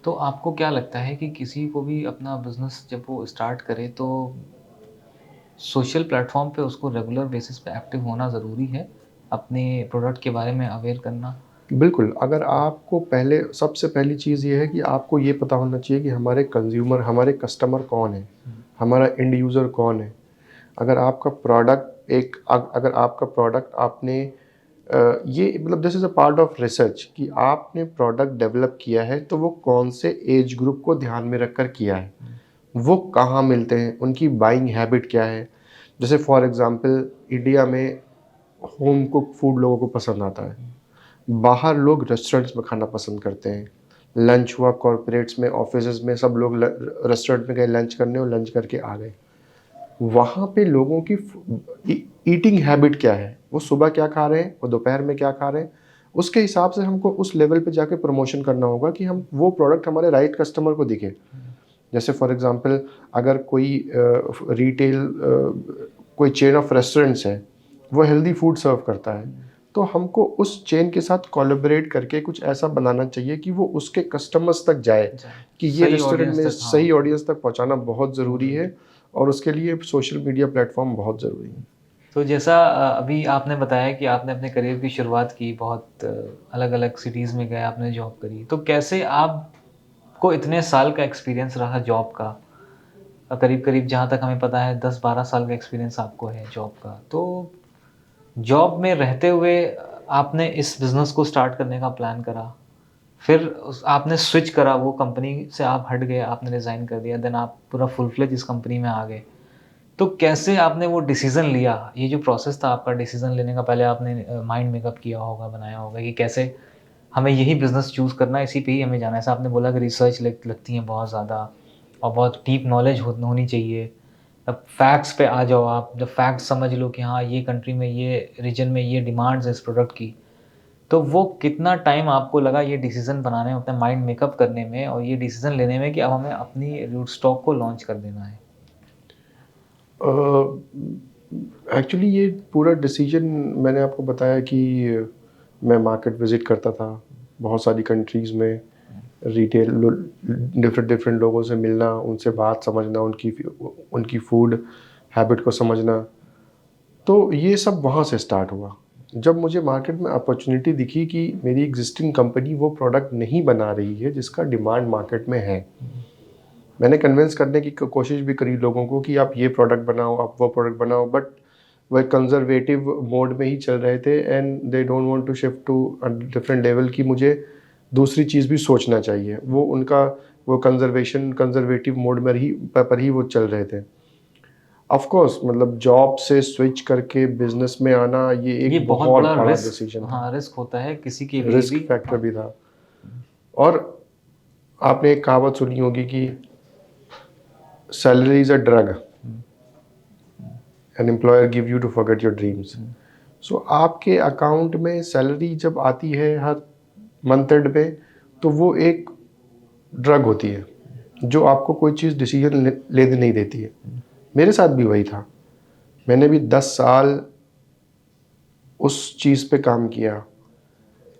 तो आपको क्या लगता है कि किसी को भी अपना बिजनेस जब वो स्टार्ट करे तो सोशल प्लेटफॉर्म पे उसको रेगुलर बेसिस पे एक्टिव होना ज़रूरी है, अपने प्रोडक्ट के बारे में अवेयर करना? बिल्कुल, अगर आपको सबसे पहली चीज़ ये है कि आपको ये पता होना चाहिए कि हमारे कस्टमर कौन है, हमारा एंड यूज़र कौन है। अगर आपका प्रोडक्ट आपने ये मतलब this is a part of research, कि आपने प्रोडक्ट डेवलप किया है तो वो कौन से एज ग्रुप को ध्यान में रखकर किया है, वो कहाँ मिलते हैं, उनकी बाइंग हैबिट क्या है। जैसे फॉर एग्ज़ाम्पल इंडिया में होम कुक फूड लोगों को पसंद आता है, बाहर लोग रेस्टोरेंट्स में खाना पसंद करते हैं। लंच हुआ कॉर्पोरेट्स में, ऑफिसेज़ में, सब लोग रेस्टोरेंट में गए लंच करने और लंच करके आ गए। वहाँ पे लोगों की ईटिंग हैबिट क्या है, वो सुबह क्या खा रहे हैं, वो दोपहर में क्या खा रहे हैं, उसके हिसाब से हमको उस लेवल पे जाके प्रमोशन करना होगा कि हम वो प्रोडक्ट हमारे राइट कस्टमर को दिखे। जैसे फॉर एग्जांपल अगर कोई चेन ऑफ रेस्टोरेंट्स है, वो हेल्दी फूड सर्व करता है, तो हमको उस चेन के साथ कोलैबोरेट करके कुछ ऐसा बनाना चाहिए कि वो उसके कस्टमर्स तक जाए, कि ये सही रेस्टोरेंट ऑडियंस में तक, हाँ। सही ऑडियंस तक पहुंचाना बहुत ज़रूरी है, और उसके लिए सोशल मीडिया प्लेटफॉर्म बहुत ज़रूरी है। तो जैसा अभी आपने बताया कि आपने अपने करियर की शुरुआत की, बहुत अलग-अलग सिटीज़ में गए, आपने जॉब करी। तो कैसे आपको इतने साल का एक्सपीरियंस रहा जॉब का? करीब-करीब जहाँ तक हमें पता है 10-12 साल का एक्सपीरियंस आपको है जॉब का। तो जॉब में रहते हुए आपने इस बिज़नेस को स्टार्ट करने का प्लान करा। फिर उस आपने स्विच करा, वो कंपनी से आप हट गए, आपने रिज़ाइन कर दिया, देन आप पूरा फुल फ्लेज इस कंपनी में आ गए। तो कैसे आपने वो डिसीज़न लिया? ये जो प्रोसेस था आपका डिसीज़न लेने का, पहले आपने माइंड मेकअप किया होगा, बनाया होगा कि कैसे हमें यही बिज़नेस चूज़ करना है, इसी पे ही हमें जाना है। ऐसा आपने बोला कि रिसर्च लगती है बहुत ज़्यादा और बहुत डीप नॉलेज होनी चाहिए। अब फैक्ट्स पे आ जाओ आप, जब फैक्ट्स समझ लो कि हाँ, ये कंट्री में, ये रीजन में ये डिमांड्स है इस प्रोडक्ट की। तो वो कितना टाइम आपको लगा ये डिसीज़न बनाने में, अपना माइंड मेकअप करने में और ये डिसीज़न लेने में कि अब हमें अपनी रूट स्टॉक को लॉन्च कर देना है? एक्चुअली ये पूरा डिसीजन मैंने आपको बताया कि मैं मार्केट विज़िट करता था, बहुत सारी कंट्रीज़ में रिटेल डिफरेंट डिफरेंट लोगों से मिलना, उनसे बात समझना, उनकी फूड हैबिट को समझना। तो ये सब वहाँ से स्टार्ट हुआ। जब मुझे मार्केट में अपॉर्चुनिटी दिखी कि मेरी एग्जिस्टिंग कंपनी वो प्रोडक्ट नहीं बना रही है जिसका डिमांड मार्केट में है, मैंने कन्विंस करने की कोशिश भी करी लोगों को कि आप ये प्रोडक्ट बनाओ, आप वो प्रोडक्ट बनाओ, बट वह कंजर्वेटिव मोड में ही चल रहे थे and they don't want to shift to a different level की मुझे दूसरी चीज़ भी सोचना चाहिए। वो उनका वो कंजर्वेटिव मोड में ही पर ही वो चल रहे थे। ऑफ कोर्स मतलब जॉब से स्विच करके बिजनेस में आना ये ये एक बहुत बहुत बड़ा बड़ा रिस्क, डिसीजन था, हाँ, रिस्क होता है किसी के लिए रिस्क भी। फैक्टर हाँ। भी था। और आपने एक कहावत सुनी होगी कि salary is a drug an employer give you to forget your dreams. So आपके अकाउंट में सैलरी जब आती है हर मंथ एंड पे, तो वो एक ड्रग होती है जो आपको कोई चीज़ डिसीजन लेने नहीं देती है। मेरे साथ भी वही था। मैंने भी 10 साल उस चीज़ पे काम किया,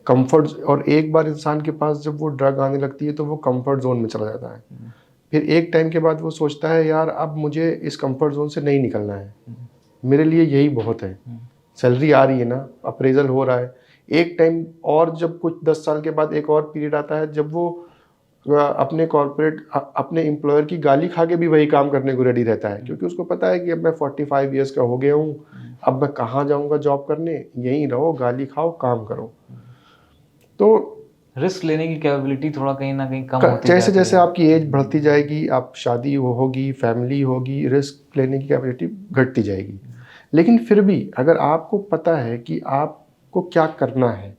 कंफर्ट, और एक बार इंसान के पास जब वो ड्रग आने लगती है तो वो कंफर्ट जोन में चला जाता है। फिर एक टाइम के बाद वो सोचता है यार अब मुझे इस कंफर्ट जोन से नहीं निकलना है, मेरे लिए यही बहुत है। सैलरी आ रही है ना, अप्रेजल हो रहा है, एक टाइम और जब कुछ 10 साल के बाद एक और पीरियड आता है जब वो अपने एम्प्लॉयर की गाली खा के भी वही काम करने को रेडी रहता है, क्योंकि उसको पता है कि अब मैं 45 ईयर्स का हो गया हूँ, अब मैं कहाँ जाऊँगा जॉब करने, यहीं रहो, गाली खाओ, काम करो। तो रिस्क लेने की कैपेबिलिटी थोड़ा कहीं न कहीं कम होती जैसे जाती जैसे है। आपकी एज बढ़ती जाएगी, आप शादी होगी, फैमिली होगी, रिस्क लेने की कैपेबिलिटी घटती जाएगी। लेकिन फिर भी अगर आपको पता है कि आपको क्या करना है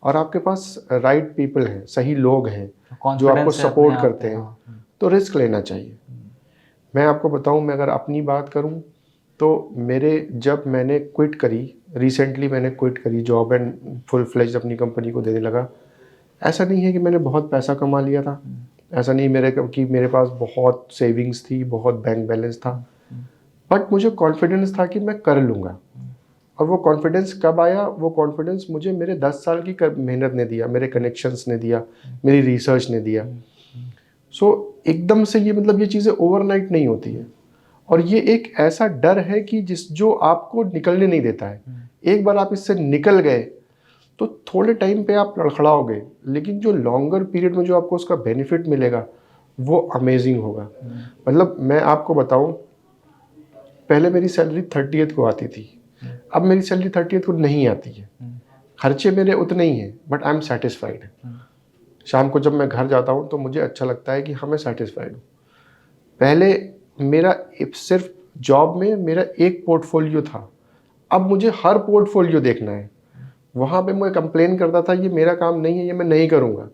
और आपके पास राइट पीपल हैं, सही लोग हैं जो आपको कॉन्फिडेंस है अपने सपोर्ट आप पे, करते हैं, हाँ। तो रिस्क लेना चाहिए। मैं आपको बताऊं, मैं अगर अपनी बात करूं तो जब मैंने क्विट करी, रिसेंटली मैंने क्विट करी जॉब एंड फुल फ्लेज अपनी कंपनी को देने लगा। ऐसा नहीं है कि मैंने बहुत पैसा कमा लिया था, ऐसा नहीं कि मेरे पास बहुत सेविंग्स थी, बहुत बैंक बैलेंस था, बट मुझे कॉन्फिडेंस था कि मैं कर लूँगा। और वो कॉन्फिडेंस कब आया? वो कॉन्फिडेंस मुझे मेरे 10 साल की मेहनत ने दिया, मेरे कनेक्शंस ने दिया, मेरी रिसर्च ने दिया। सो एकदम से ये मतलब ये चीज़ें ओवरनाइट नहीं होती है। और ये एक ऐसा डर है कि जो आपको निकलने नहीं देता है। एक बार आप इससे निकल गए तो थोड़े टाइम पे आप लड़खड़ाओगे, लेकिन जो लॉन्गर पीरियड में जो आपको उसका बेनिफिट मिलेगा वो अमेजिंग होगा। मतलब मैं आपको बताऊं, पहले मेरी सैलरी 30th को आती थी, अब मेरी सैलरी 30th को नहीं आती है। खर्चे मेरे उतने ही हैं, बट आई एम सेटिस्फाइड। शाम को जब मैं घर जाता हूँ तो मुझे अच्छा लगता है कि हाँ मैं सेटिस्फाइड हूँ। पहले मेरा सिर्फ जॉब में मेरा एक पोर्टफोलियो था, अब मुझे हर पोर्टफोलियो देखना है। वहाँ पे मैं कंप्लेन करता था ये मेरा काम नहीं है, ये मैं नहीं करूँगा।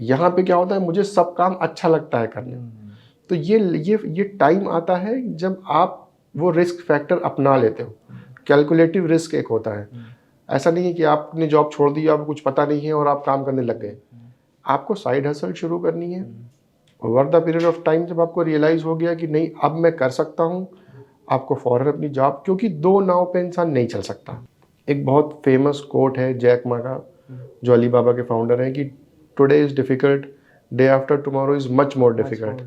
यहाँ पे क्या होता है, मुझे सब काम अच्छा लगता है करने। तो ये टाइम आता है जब आप वो रिस्क फैक्टर अपना लेते हो। कैलकुलेटिव रिस्क एक होता है, ऐसा नहीं है कि आपने जॉब छोड़ दी, आपको कुछ पता नहीं है और आप काम करने लग गए। आपको साइड हसल शुरू करनी है। Over the period of time जब आपको रियलाइज़ हो गया कि नहीं अब मैं कर सकता हूँ, आपको फ़ौरन अपनी जॉब, क्योंकि दो नाव पे इंसान नहीं चल सकता। एक बहुत फेमस कोट है जैक मा का, जो अलीबाबा के फाउंडर हैं, कि today is difficult, day after tomorrow is much more difficult,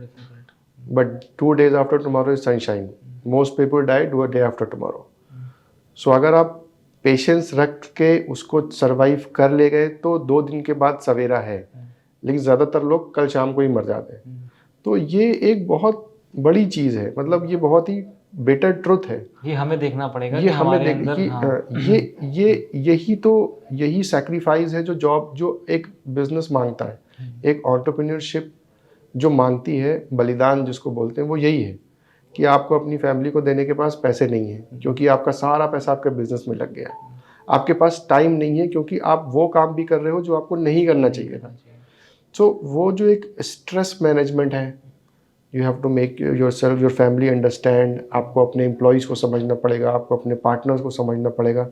but 2 days after tomorrow is sunshine. Most people die do a day after tomorrow. सो अगर आप पेशेंस रख के उसको सरवाइव कर ले गए तो 2 दिन के बाद सवेरा है, लेकिन ज़्यादातर लोग कल शाम को ही मर जाते हैं। तो ये एक बहुत बड़ी चीज़ है, मतलब ये बहुत ही बेटर ट्रुथ है। ये हमें देखना पड़ेगा ये कि हमें हमारे देख अंदर कि हाँ यही सैक्रिफाइस है जो एक बिजनेस मांगता है, एक एंटरप्रेन्योरशिप जो मांगती है, बलिदान जिसको बोलते हैं, वो यही है कि आपको अपनी फैमिली को देने के पास पैसे नहीं है क्योंकि आपका सारा पैसा आपके बिजनेस में लग गया है। आपके पास टाइम नहीं है क्योंकि आप वो काम भी कर रहे हो जो आपको नहीं करना चाहिए था। सो वो जो एक स्ट्रेस मैनेजमेंट है, you have to make yourself your family understand. आपको अपने एम्प्लॉयज़ को समझना पड़ेगा, आपको अपने पार्टनर्स को समझना पड़ेगा।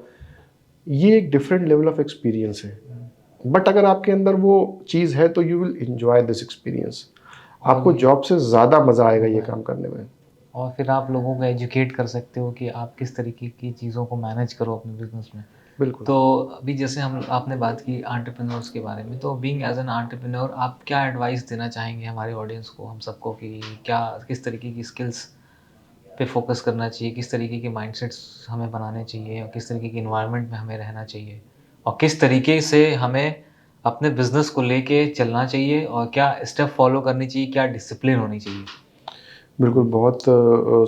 ये एक डिफरेंट लेवल ऑफ एक्सपीरियंस है, बट अगर आपके अंदर वो चीज़ है तो you will enjoy this experience. आपको जॉब से ज़्यादा मज़ा आएगा ये काम करने में। और फिर आप लोगों को एजुकेट कर सकते हो कि आप किस तरीके की चीज़ों को मैनेज करो अपने बिजनेस में। बिल्कुल। तो अभी जैसे हम आपने बात की एंटरप्रेन्योर्स के बारे में, तो बीइंग एज एन एंटरप्रेन्योर आप क्या एडवाइस देना चाहेंगे हमारे ऑडियंस को, हम सबको, कि क्या किस तरीके की स्किल्स पे फोकस करना चाहिए, किस तरीके के माइंडसेट्स हमें बनाने चाहिए, और किस तरीके की इन्वायरमेंट में हमें रहना चाहिए, और किस तरीके से हमें अपने बिजनेस को लेके चलना चाहिए, और क्या स्टेप फॉलो करनी चाहिए, क्या डिसिप्लिन होनी चाहिए? बिल्कुल, बहुत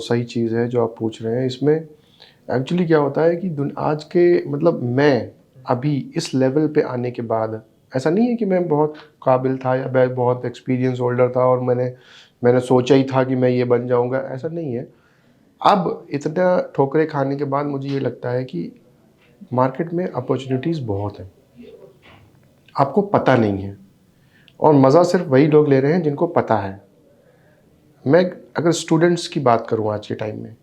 सही चीज़ है जो आप पूछ रहे हैं। इसमें एक्चुअली क्या होता है कि आज के मतलब मैं अभी इस लेवल पे आने के बाद, ऐसा नहीं है कि मैं बहुत काबिल था या मैं बहुत एक्सपीरियंस होल्डर था और मैंने सोचा ही था कि मैं ये बन जाऊंगा, ऐसा नहीं है। अब इतना ठोकरें खाने के बाद मुझे ये लगता है कि मार्केट में अपॉर्चुनिटीज़ बहुत हैं, आपको पता नहीं है, और मज़ा सिर्फ वही लोग ले रहे हैं जिनको पता है। मैं अगर स्टूडेंट्स की बात करूँ आज के टाइम में,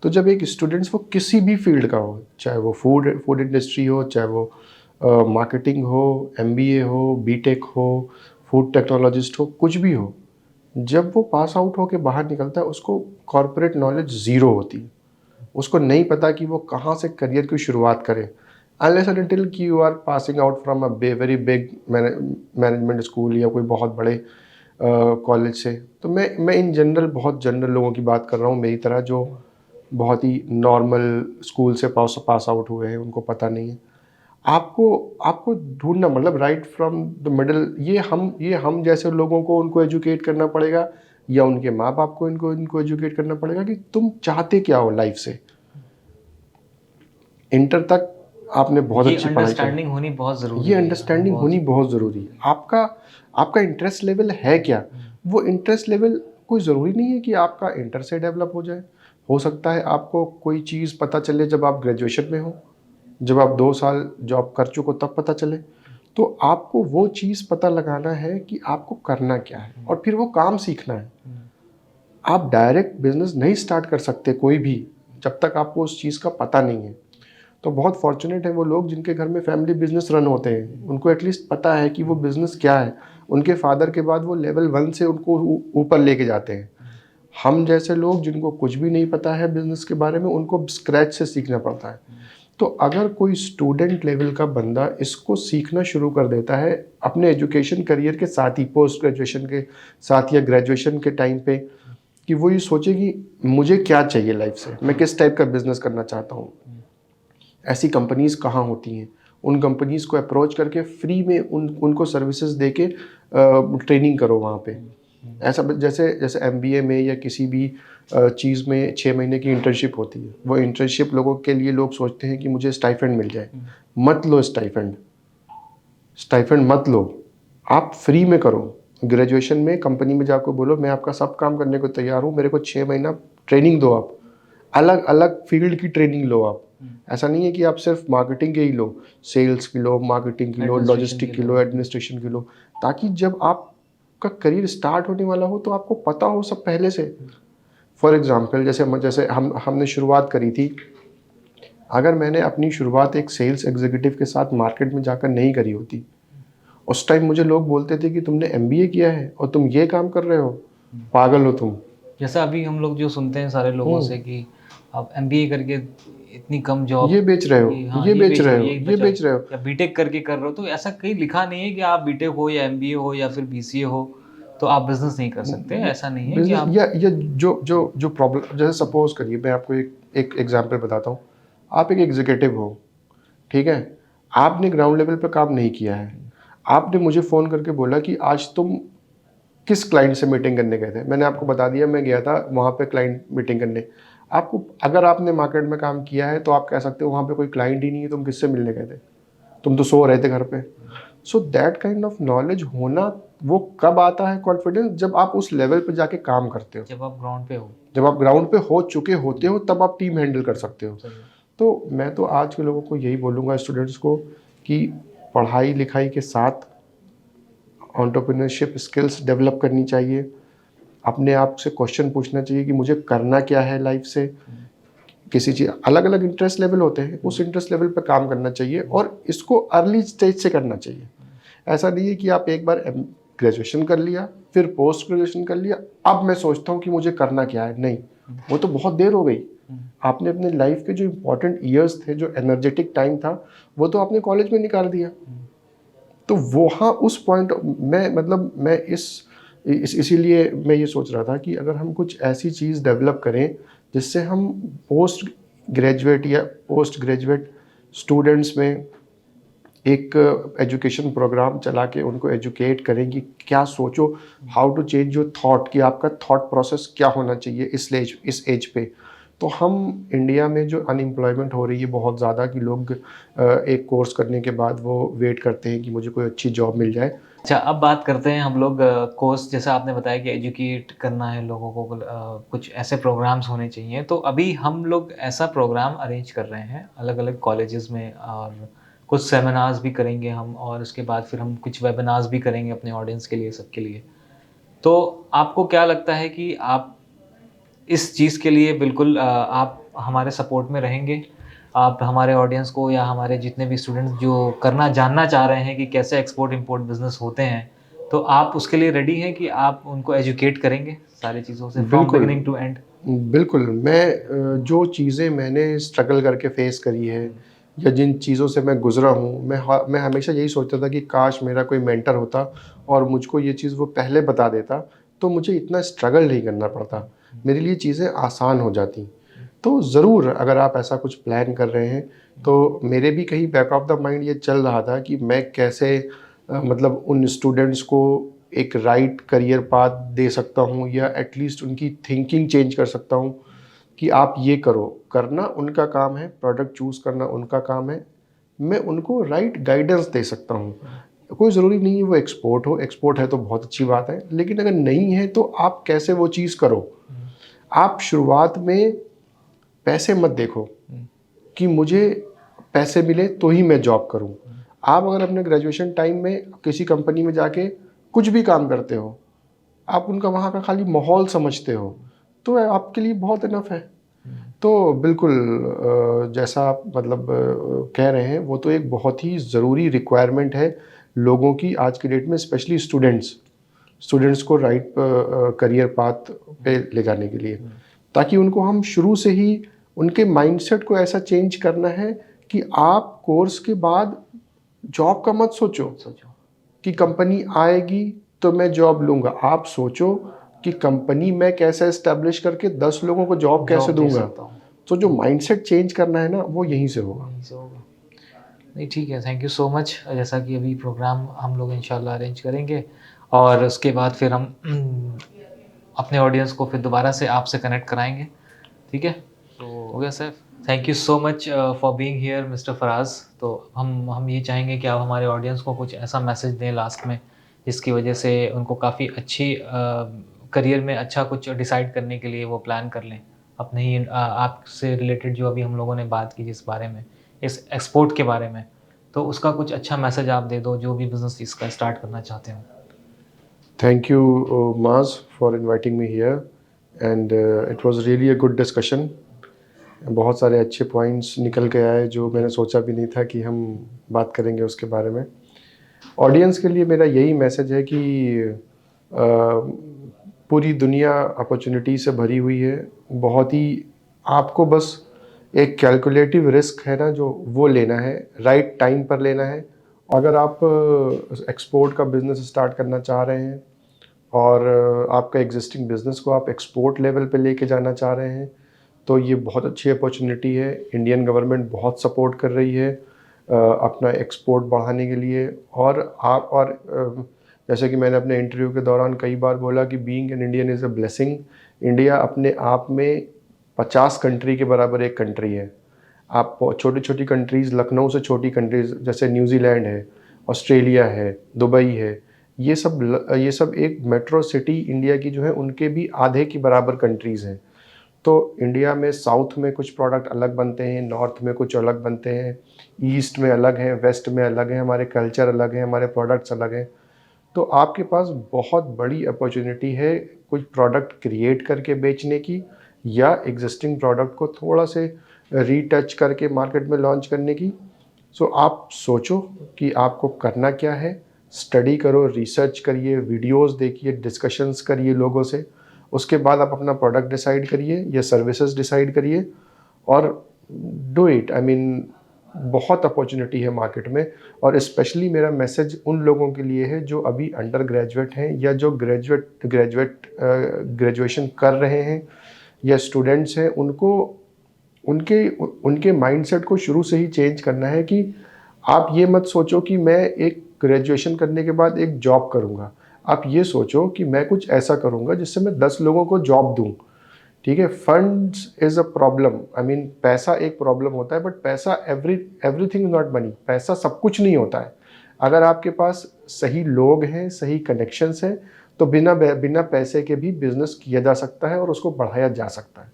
तो जब एक स्टूडेंट्स वो किसी भी फील्ड का हो, चाहे वो फूड इंडस्ट्री हो, चाहे वो मार्केटिंग हो, एमबीए हो, बीटेक हो, फूड टेक्नोलॉजिस्ट हो, कुछ भी हो, जब वो पास आउट होके बाहर निकलता है उसको कॉर्पोरेट नॉलेज ज़ीरो होती है। उसको नहीं पता कि वो कहाँ से करियर की शुरुआत करे, अनलेस एंड अनटिल कि you are passing out from a very big management school या कोई बहुत बड़े कॉलेज से। तो मैं इन जनरल बहुत जनरल लोगों की बात कर रहा हूँ, मेरी तरह, जो बहुत ही नॉर्मल स्कूल से पास आउट हुए हैं, उनको पता नहीं है। आपको आपको ढूंढना, मतलब राइट फ्रॉम द मिडल, ये हम जैसे लोगों को उनको एजुकेट करना पड़ेगा, या उनके माँ बाप को इनको एजुकेट करना पड़ेगा कि तुम चाहते क्या हो लाइफ से। इंटर तक आपने बहुत ये अच्छी पढ़ाई की, अंडरस्टैंडिंग होनी बहुत ज़रूरी ये है। अंडरस्टैंडिंग होनी बहुत ज़रूरी है। आपका इंटरेस्ट लेवल है क्या? वो इंटरेस्ट लेवल कोई ज़रूरी नहीं है कि आपका इंटर से डेवलप हो जाए। हो सकता है आपको कोई चीज़ पता चले जब आप ग्रेजुएशन में हो, जब आप 2 साल जॉब कर चुको तब पता चले। तो आपको वो चीज़ पता लगाना है कि आपको करना क्या है, और फिर वो काम सीखना है। आप डायरेक्ट बिजनेस नहीं स्टार्ट कर सकते कोई भी, जब तक आपको उस चीज़ का पता नहीं है। तो बहुत फॉर्चुनेट है वो लोग जिनके घर में फैमिली बिजनेस रन होते हैं, उनको एटलीस्ट पता है कि वो बिजनेस क्या है। उनके फादर के बाद वो लेवल 1 से उनको ऊपर लेके जाते हैं। हम जैसे लोग जिनको कुछ भी नहीं पता है बिजनेस के बारे में, उनको स्क्रैच से सीखना पड़ता है। तो अगर कोई स्टूडेंट लेवल का बंदा इसको सीखना शुरू कर देता है अपने एजुकेशन करियर के साथ ही, पोस्ट ग्रेजुएशन के साथ या ग्रेजुएशन के टाइम पे, कि वो ये सोचे कि मुझे क्या चाहिए लाइफ से, मैं किस टाइप का बिजनेस करना चाहता हूँ, ऐसी कंपनीज़ कहाँ होती हैं, उन कंपनीज़ को अप्रोच करके फ्री में उनको सर्विसेज दे के ट्रेनिंग करो वहाँ पे। ऐसा जैसे जैसे एमबीए में या किसी भी चीज़ में 6 महीने की इंटर्नशिप होती है। वो इंटर्नशिप लोगों के लिए लोग सोचते हैं कि मुझे स्टाइपेंड मिल जाए। मत लो स्टाइपेंड, स्टाइपेंड मत लो, आप फ्री में करो। ग्रेजुएशन में कंपनी में जाकर बोलो मैं आपका सब काम करने को तैयार हूँ, मेरे को 6 महीना ट्रेनिंग दो। आप अलग अलग फील्ड की ट्रेनिंग लो। आप ऐसा नहीं है कि आप सिर्फ मार्केटिंग के ही लो, सेल्स की लो, मार्केटिंग की लो, लॉजिस्टिक की लो, एडमिनिस्ट्रेशन की लो, ताकि जब आपका करियर स्टार्ट होने वाला हो तो आपको पता हो सब पहले से। फॉर एग्जाम्पल जैसे हमने शुरुआत करी थी, अगर मैंने अपनी शुरुआत एक सेल्स एग्जीक्यूटिव के साथ मार्केट में जाकर नहीं करी होती, उस टाइम मुझे लोग बोलते थे कि तुमने एमबीए किया है और तुम ये काम कर रहे हो, पागल हो तुम। जैसा अभी हम लोग जो सुनते हैं सारे लोगों से कि आप एमबीए करके इतनी कम जॉब, ये बेच रहे हो, हाँ ये बेच रहे हो, यही ये बेच रहे हो। या बीटेक करके कर रहे हो, तो ऐसा कहीं लिखा नहीं है कि आप बीटेक हो या एमबीए हो या फिर बीसीए हो तो आप बिजनेस नहीं कर सकते। ऐसा नहीं है कि बिजनेस आप या जो प्रॉब्लम, जैसे सपोज करिए मैं आपको एक एग्जांपल बताता हूँ। आप एक एग्जीक्यूटिव हो, ठीक है, आपने ग्राउंड लेवल पे काम नहीं किया है, आपने मुझे फ़ोन करके बोला कि आज तुम किस क्लाइंट से मीटिंग करने गए थे, मैंने आपको बता दिया मैं गया था वहाँ पे क्लाइंट मीटिंग करने। आपको अगर आपने मार्केट में काम किया है तो आप कह सकते हो वहाँ पे कोई क्लाइंट ही नहीं है, तुम किससे मिलने गए थे, तुम तो सो रहे थे घर पे। So that kind of knowledge होना, वो कब आता है कॉन्फिडेंस, जब आप उस लेवल पे जाके काम करते हो, जब आप ग्राउंड पे हो। जब आप ग्राउंड पे हो चुके होते हो, तब आप टीम हैंडल कर सकते हो। सही है। तो मैं तो आज के लोगों को यही बोलूँगा, स्टूडेंट्स को, कि पढ़ाई लिखाई के साथ एंटरप्रेन्योरशिप स्किल्स डेवलप करनी चाहिए। अपने आप से क्वेश्चन पूछना चाहिए कि मुझे करना क्या है लाइफ से। किसी चीज़, अलग अलग इंटरेस्ट लेवल होते हैं, उस इंटरेस्ट लेवल पर काम करना चाहिए और इसको अर्ली स्टेज से करना चाहिए। ऐसा नहीं है कि आप एक बार ग्रेजुएशन कर लिया, फिर पोस्ट ग्रेजुएशन कर लिया, अब मैं सोचता हूँ कि मुझे करना क्या है। नहीं, वो तो बहुत देर हो गई। आपने अपने लाइफ के जो इम्पोर्टेंट ईयर्स थे, जो एनर्जेटिक टाइम था, वो तो आपने कॉलेज में निकाल दिया। तो वहाँ उस पॉइंट मैं, मतलब मैं इसीलिए मैं ये सोच रहा था कि अगर हम कुछ ऐसी चीज़ डेवलप करें जिससे हम पोस्ट ग्रेजुएट या पोस्ट ग्रेजुएट स्टूडेंट्स में एक एजुकेशन प्रोग्राम चला के उनको एजुकेट करें कि क्या सोचो, how to change your thought, कि आपका थॉट प्रोसेस क्या होना चाहिए इस एज पे। तो हम इंडिया में जो अनएम्प्लॉयमेंट हो रही है बहुत ज़्यादा, कि लोग एक कोर्स करने के बाद वो वेट करते हैं कि मुझे कोई अच्छी जॉब मिल जाए। अच्छा, अब बात करते हैं हम लोग कोर्स, जैसा आपने बताया कि एजुकेट करना है लोगों को, कुछ ऐसे प्रोग्राम्स होने चाहिए। तो अभी हम लोग ऐसा प्रोग्राम अरेंज कर रहे हैं अलग-अलग कॉलेजेस में, और कुछ सेमिनार्स भी करेंगे हम, और उसके बाद फिर हम कुछ वेबिनार्स भी करेंगे अपने ऑडियंस के लिए, सबके लिए। तो आपको क्या लगता है कि आप इस चीज़ के लिए बिल्कुल आप हमारे सपोर्ट में रहेंगे? आप हमारे ऑडियंस को या हमारे जितने भी स्टूडेंट्स जो करना जानना चाह रहे हैं कि कैसे एक्सपोर्ट इम्पोर्ट बिज़नेस होते हैं, तो आप उसके लिए रेडी हैं कि आप उनको एजुकेट करेंगे सारी चीज़ों से फ्रॉम बिल्कुल, बिगिनिंग टू एंड? बिल्कुल। मैं जो चीज़ें मैंने स्ट्रगल करके फेस करी है या जिन चीज़ों से मैं गुज़रा हूँ, मैं हमेशा यही सोचता था कि काश मेरा कोई मेंटर होता और मुझको ये चीज़ वो पहले बता देता, तो मुझे इतना स्ट्रगल नहीं करना पड़ता। मेरे लिए चीज़ें आसान हो जाती। तो ज़रूर अगर आप ऐसा कुछ प्लान कर रहे हैं, तो मेरे भी कहीं बैक ऑफ द माइंड ये चल रहा था कि मैं कैसे मतलब उन स्टूडेंट्स को एक राइट करियर पाथ दे सकता हूँ, या एटलीस्ट उनकी थिंकिंग चेंज कर सकता हूँ कि आप ये करो। करना उनका काम है, प्रोडक्ट चूज़ करना उनका काम है। मैं उनको राइट गाइडेंस दे सकता हूँ। कोई ज़रूरी नहीं है वो एक्सपोर्ट हो, एक्सपोर्ट है तो बहुत अच्छी बात है, लेकिन अगर नहीं है तो आप कैसे वो चीज़ करो। आप शुरुआत में पैसे मत देखो कि मुझे पैसे मिले तो ही मैं जॉब करूं। आप अगर अपने ग्रेजुएशन टाइम में किसी कंपनी में जाके कुछ भी काम करते हो, आप उनका वहाँ का खाली माहौल समझते हो, तो आपके लिए बहुत इनफ है। तो बिल्कुल जैसा आप मतलब कह रहे हैं, वो तो एक बहुत ही ज़रूरी रिक्वायरमेंट है लोगों की आज की डेट में, स्पेशली स्टूडेंट्स को राइट करियर पाथ पे ले जाने के लिए, ताकि उनको हम शुरू से ही उनके माइंडसेट को ऐसा चेंज करना है कि आप कोर्स के बाद जॉब का मत सोचो सोचो। कि कंपनी आएगी तो मैं जॉब लूँगा। आप सोचो कि कंपनी मैं कैसे एस्टेब्लिश करके 10 लोगों को जॉब कैसे जॉब दे दूँगा। सकता हूँ। तो जो माइंडसेट चेंज करना है ना, वो यहीं से होगा। वहीं से होगा। नहीं, ठीक है, थैंक यू सो मच। जैसा कि अभी प्रोग्राम हम लोग इंशाल्लाह अरेंज करेंगे, और उसके बाद फिर हम अपने ऑडियंस को फिर दोबारा से आपसे कनेक्ट कराएँगे, ठीक है? तो हो गया sir. Thank you so much for being here mister Faraz. तो हम ये चाहेंगे कि आप हमारे ऑडियंस को कुछ ऐसा मैसेज दें लास्ट में, जिसकी वजह से उनको काफ़ी अच्छी करियर में अच्छा कुछ डिसाइड करने के लिए वो प्लान कर लें। अपने ही आपसे रिलेटेड जो अभी हम लोगों ने बात की जिस बारे में, इस एक्सपोर्ट के बारे में, तो उसका कुछ अच्छा मैसेज आप दे दो, जो भी बिज़नेस इसका स्टार्ट करना चाहते हो। Thank you, Maz, for inviting me here, and it was really a good discussion. बहुत सारे अच्छे पॉइंट्स निकल के आए जो मैंने सोचा भी नहीं था कि हम बात करेंगे उसके बारे में। ऑडियंस के लिए मेरा यही मैसेज है कि पूरी दुनिया अपॉर्चुनिटी से भरी हुई है। बहुत ही आपको बस एक कैलकुलेटिव रिस्क है ना, जो वो लेना है, राइट टाइम पर लेना है। अगर आप एक्सपोर्ट का बिज़नेस स्टार्ट करना चाह रहे हैं और आपका एग्जिस्टिंग बिज़नेस को आप एक्सपोर्ट लेवल पे लेके जाना चाह रहे हैं, तो ये बहुत अच्छी अपॉर्चुनिटी है। इंडियन गवर्नमेंट बहुत सपोर्ट कर रही है अपना एक्सपोर्ट बढ़ाने के लिए। जैसे कि मैंने अपने इंटरव्यू के दौरान कई बार बोला कि being an Indian is a blessing. India अपने आप में 50 कंट्री के बराबर एक कंट्री है। आप छोटी छोटी कंट्रीज़, लखनऊ से छोटी कंट्रीज़ जैसे न्यूजीलैंड है, ऑस्ट्रेलिया है, दुबई है, ये सब एक मेट्रो सिटी इंडिया की जो है उनके भी आधे की बराबर कंट्रीज़ हैं। तो इंडिया में साउथ में कुछ प्रोडक्ट अलग बनते हैं, नॉर्थ में कुछ अलग बनते हैं, ईस्ट में अलग हैं, वेस्ट में अलग हैं, हमारे कल्चर अलग हैं, हमारे प्रोडक्ट्स अलग हैं। तो आपके पास बहुत बड़ी अपॉर्चुनिटी है कुछ प्रोडक्ट क्रिएट करके बेचने की, या एग्जिस्टिंग प्रोडक्ट को थोड़ा से रीटच करके मार्केट में लॉन्च करने की। सो आप सोचो कि आपको करना क्या है, स्टडी करो, रिसर्च करिए, वीडियोस देखिए, डिस्कशंस करिए लोगों से। उसके बाद आप अपना प्रोडक्ट डिसाइड करिए या सर्विसेज डिसाइड करिए और डू इट। आई मीन बहुत अपॉर्चुनिटी है मार्केट में। और स्पेशली मेरा मैसेज उन लोगों के लिए है जो अभी अंडर ग्रेजुएट हैं या जो ग्रेजुएशन कर रहे हैं या स्टूडेंट्स हैं। उनको उनके उनके माइंडसेट को शुरू से ही चेंज करना है कि आप ये मत सोचो कि मैं एक ग्रेजुएशन करने के बाद एक जॉब करूँगा। आप ये सोचो कि मैं कुछ ऐसा करूँगा जिससे मैं 10 लोगों को जॉब दूँ। ठीक है, funds is a problem. I mean पैसा एक प्रॉब्लम होता है, बट पैसा एवरीथिंग इज नॉट मनी। पैसा सब कुछ नहीं होता है। अगर आपके पास सही लोग हैं, सही कनेक्शंस हैं, तो बिना पैसे के भी बिजनेस किया जा सकता है और उसको बढ़ाया जा सकता है।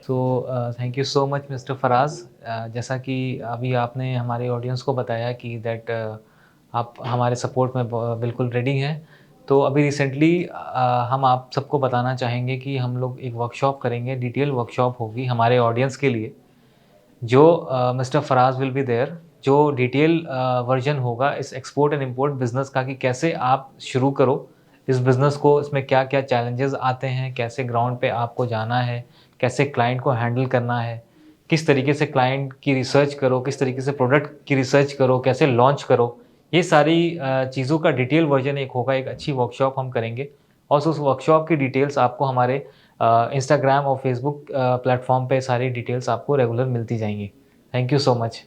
So thank you so much mister Faraz. जैसा कि अभी आपने हमारे ऑडियंस को बताया कि दैट आप हमारे सपोर्ट में बिल्कुल रेडी हैं। तो अभी रिसेंटली हम आप सबको बताना चाहेंगे कि हम लोग एक वर्कशॉप करेंगे, डिटेल वर्कशॉप होगी हमारे ऑडियंस के लिए, जो mister Faraz will be there, जो डिटेल वर्जन होगा इस एक्सपोर्ट एंड इंपोर्ट बिज़नेस का, कि कैसे आप शुरू करो इस बिज़नेस को, इसमें क्या क्या चैलेंजेस आते हैं, कैसे ग्राउंड पे आपको जाना है, कैसे क्लाइंट को हैंडल करना है, किस तरीके से क्लाइंट की रिसर्च करो, किस तरीके से प्रोडक्ट की रिसर्च करो, कैसे लॉन्च करो। ये सारी चीज़ों का डिटेल वर्जन एक होगा, एक अच्छी वर्कशॉप हम करेंगे। और उस वर्कशॉप की डिटेल्स आपको हमारे इंस्टाग्राम और फेसबुक प्लेटफॉर्म पे सारी डिटेल्स आपको रेगुलर मिलती जाएंगी। Thank you so much.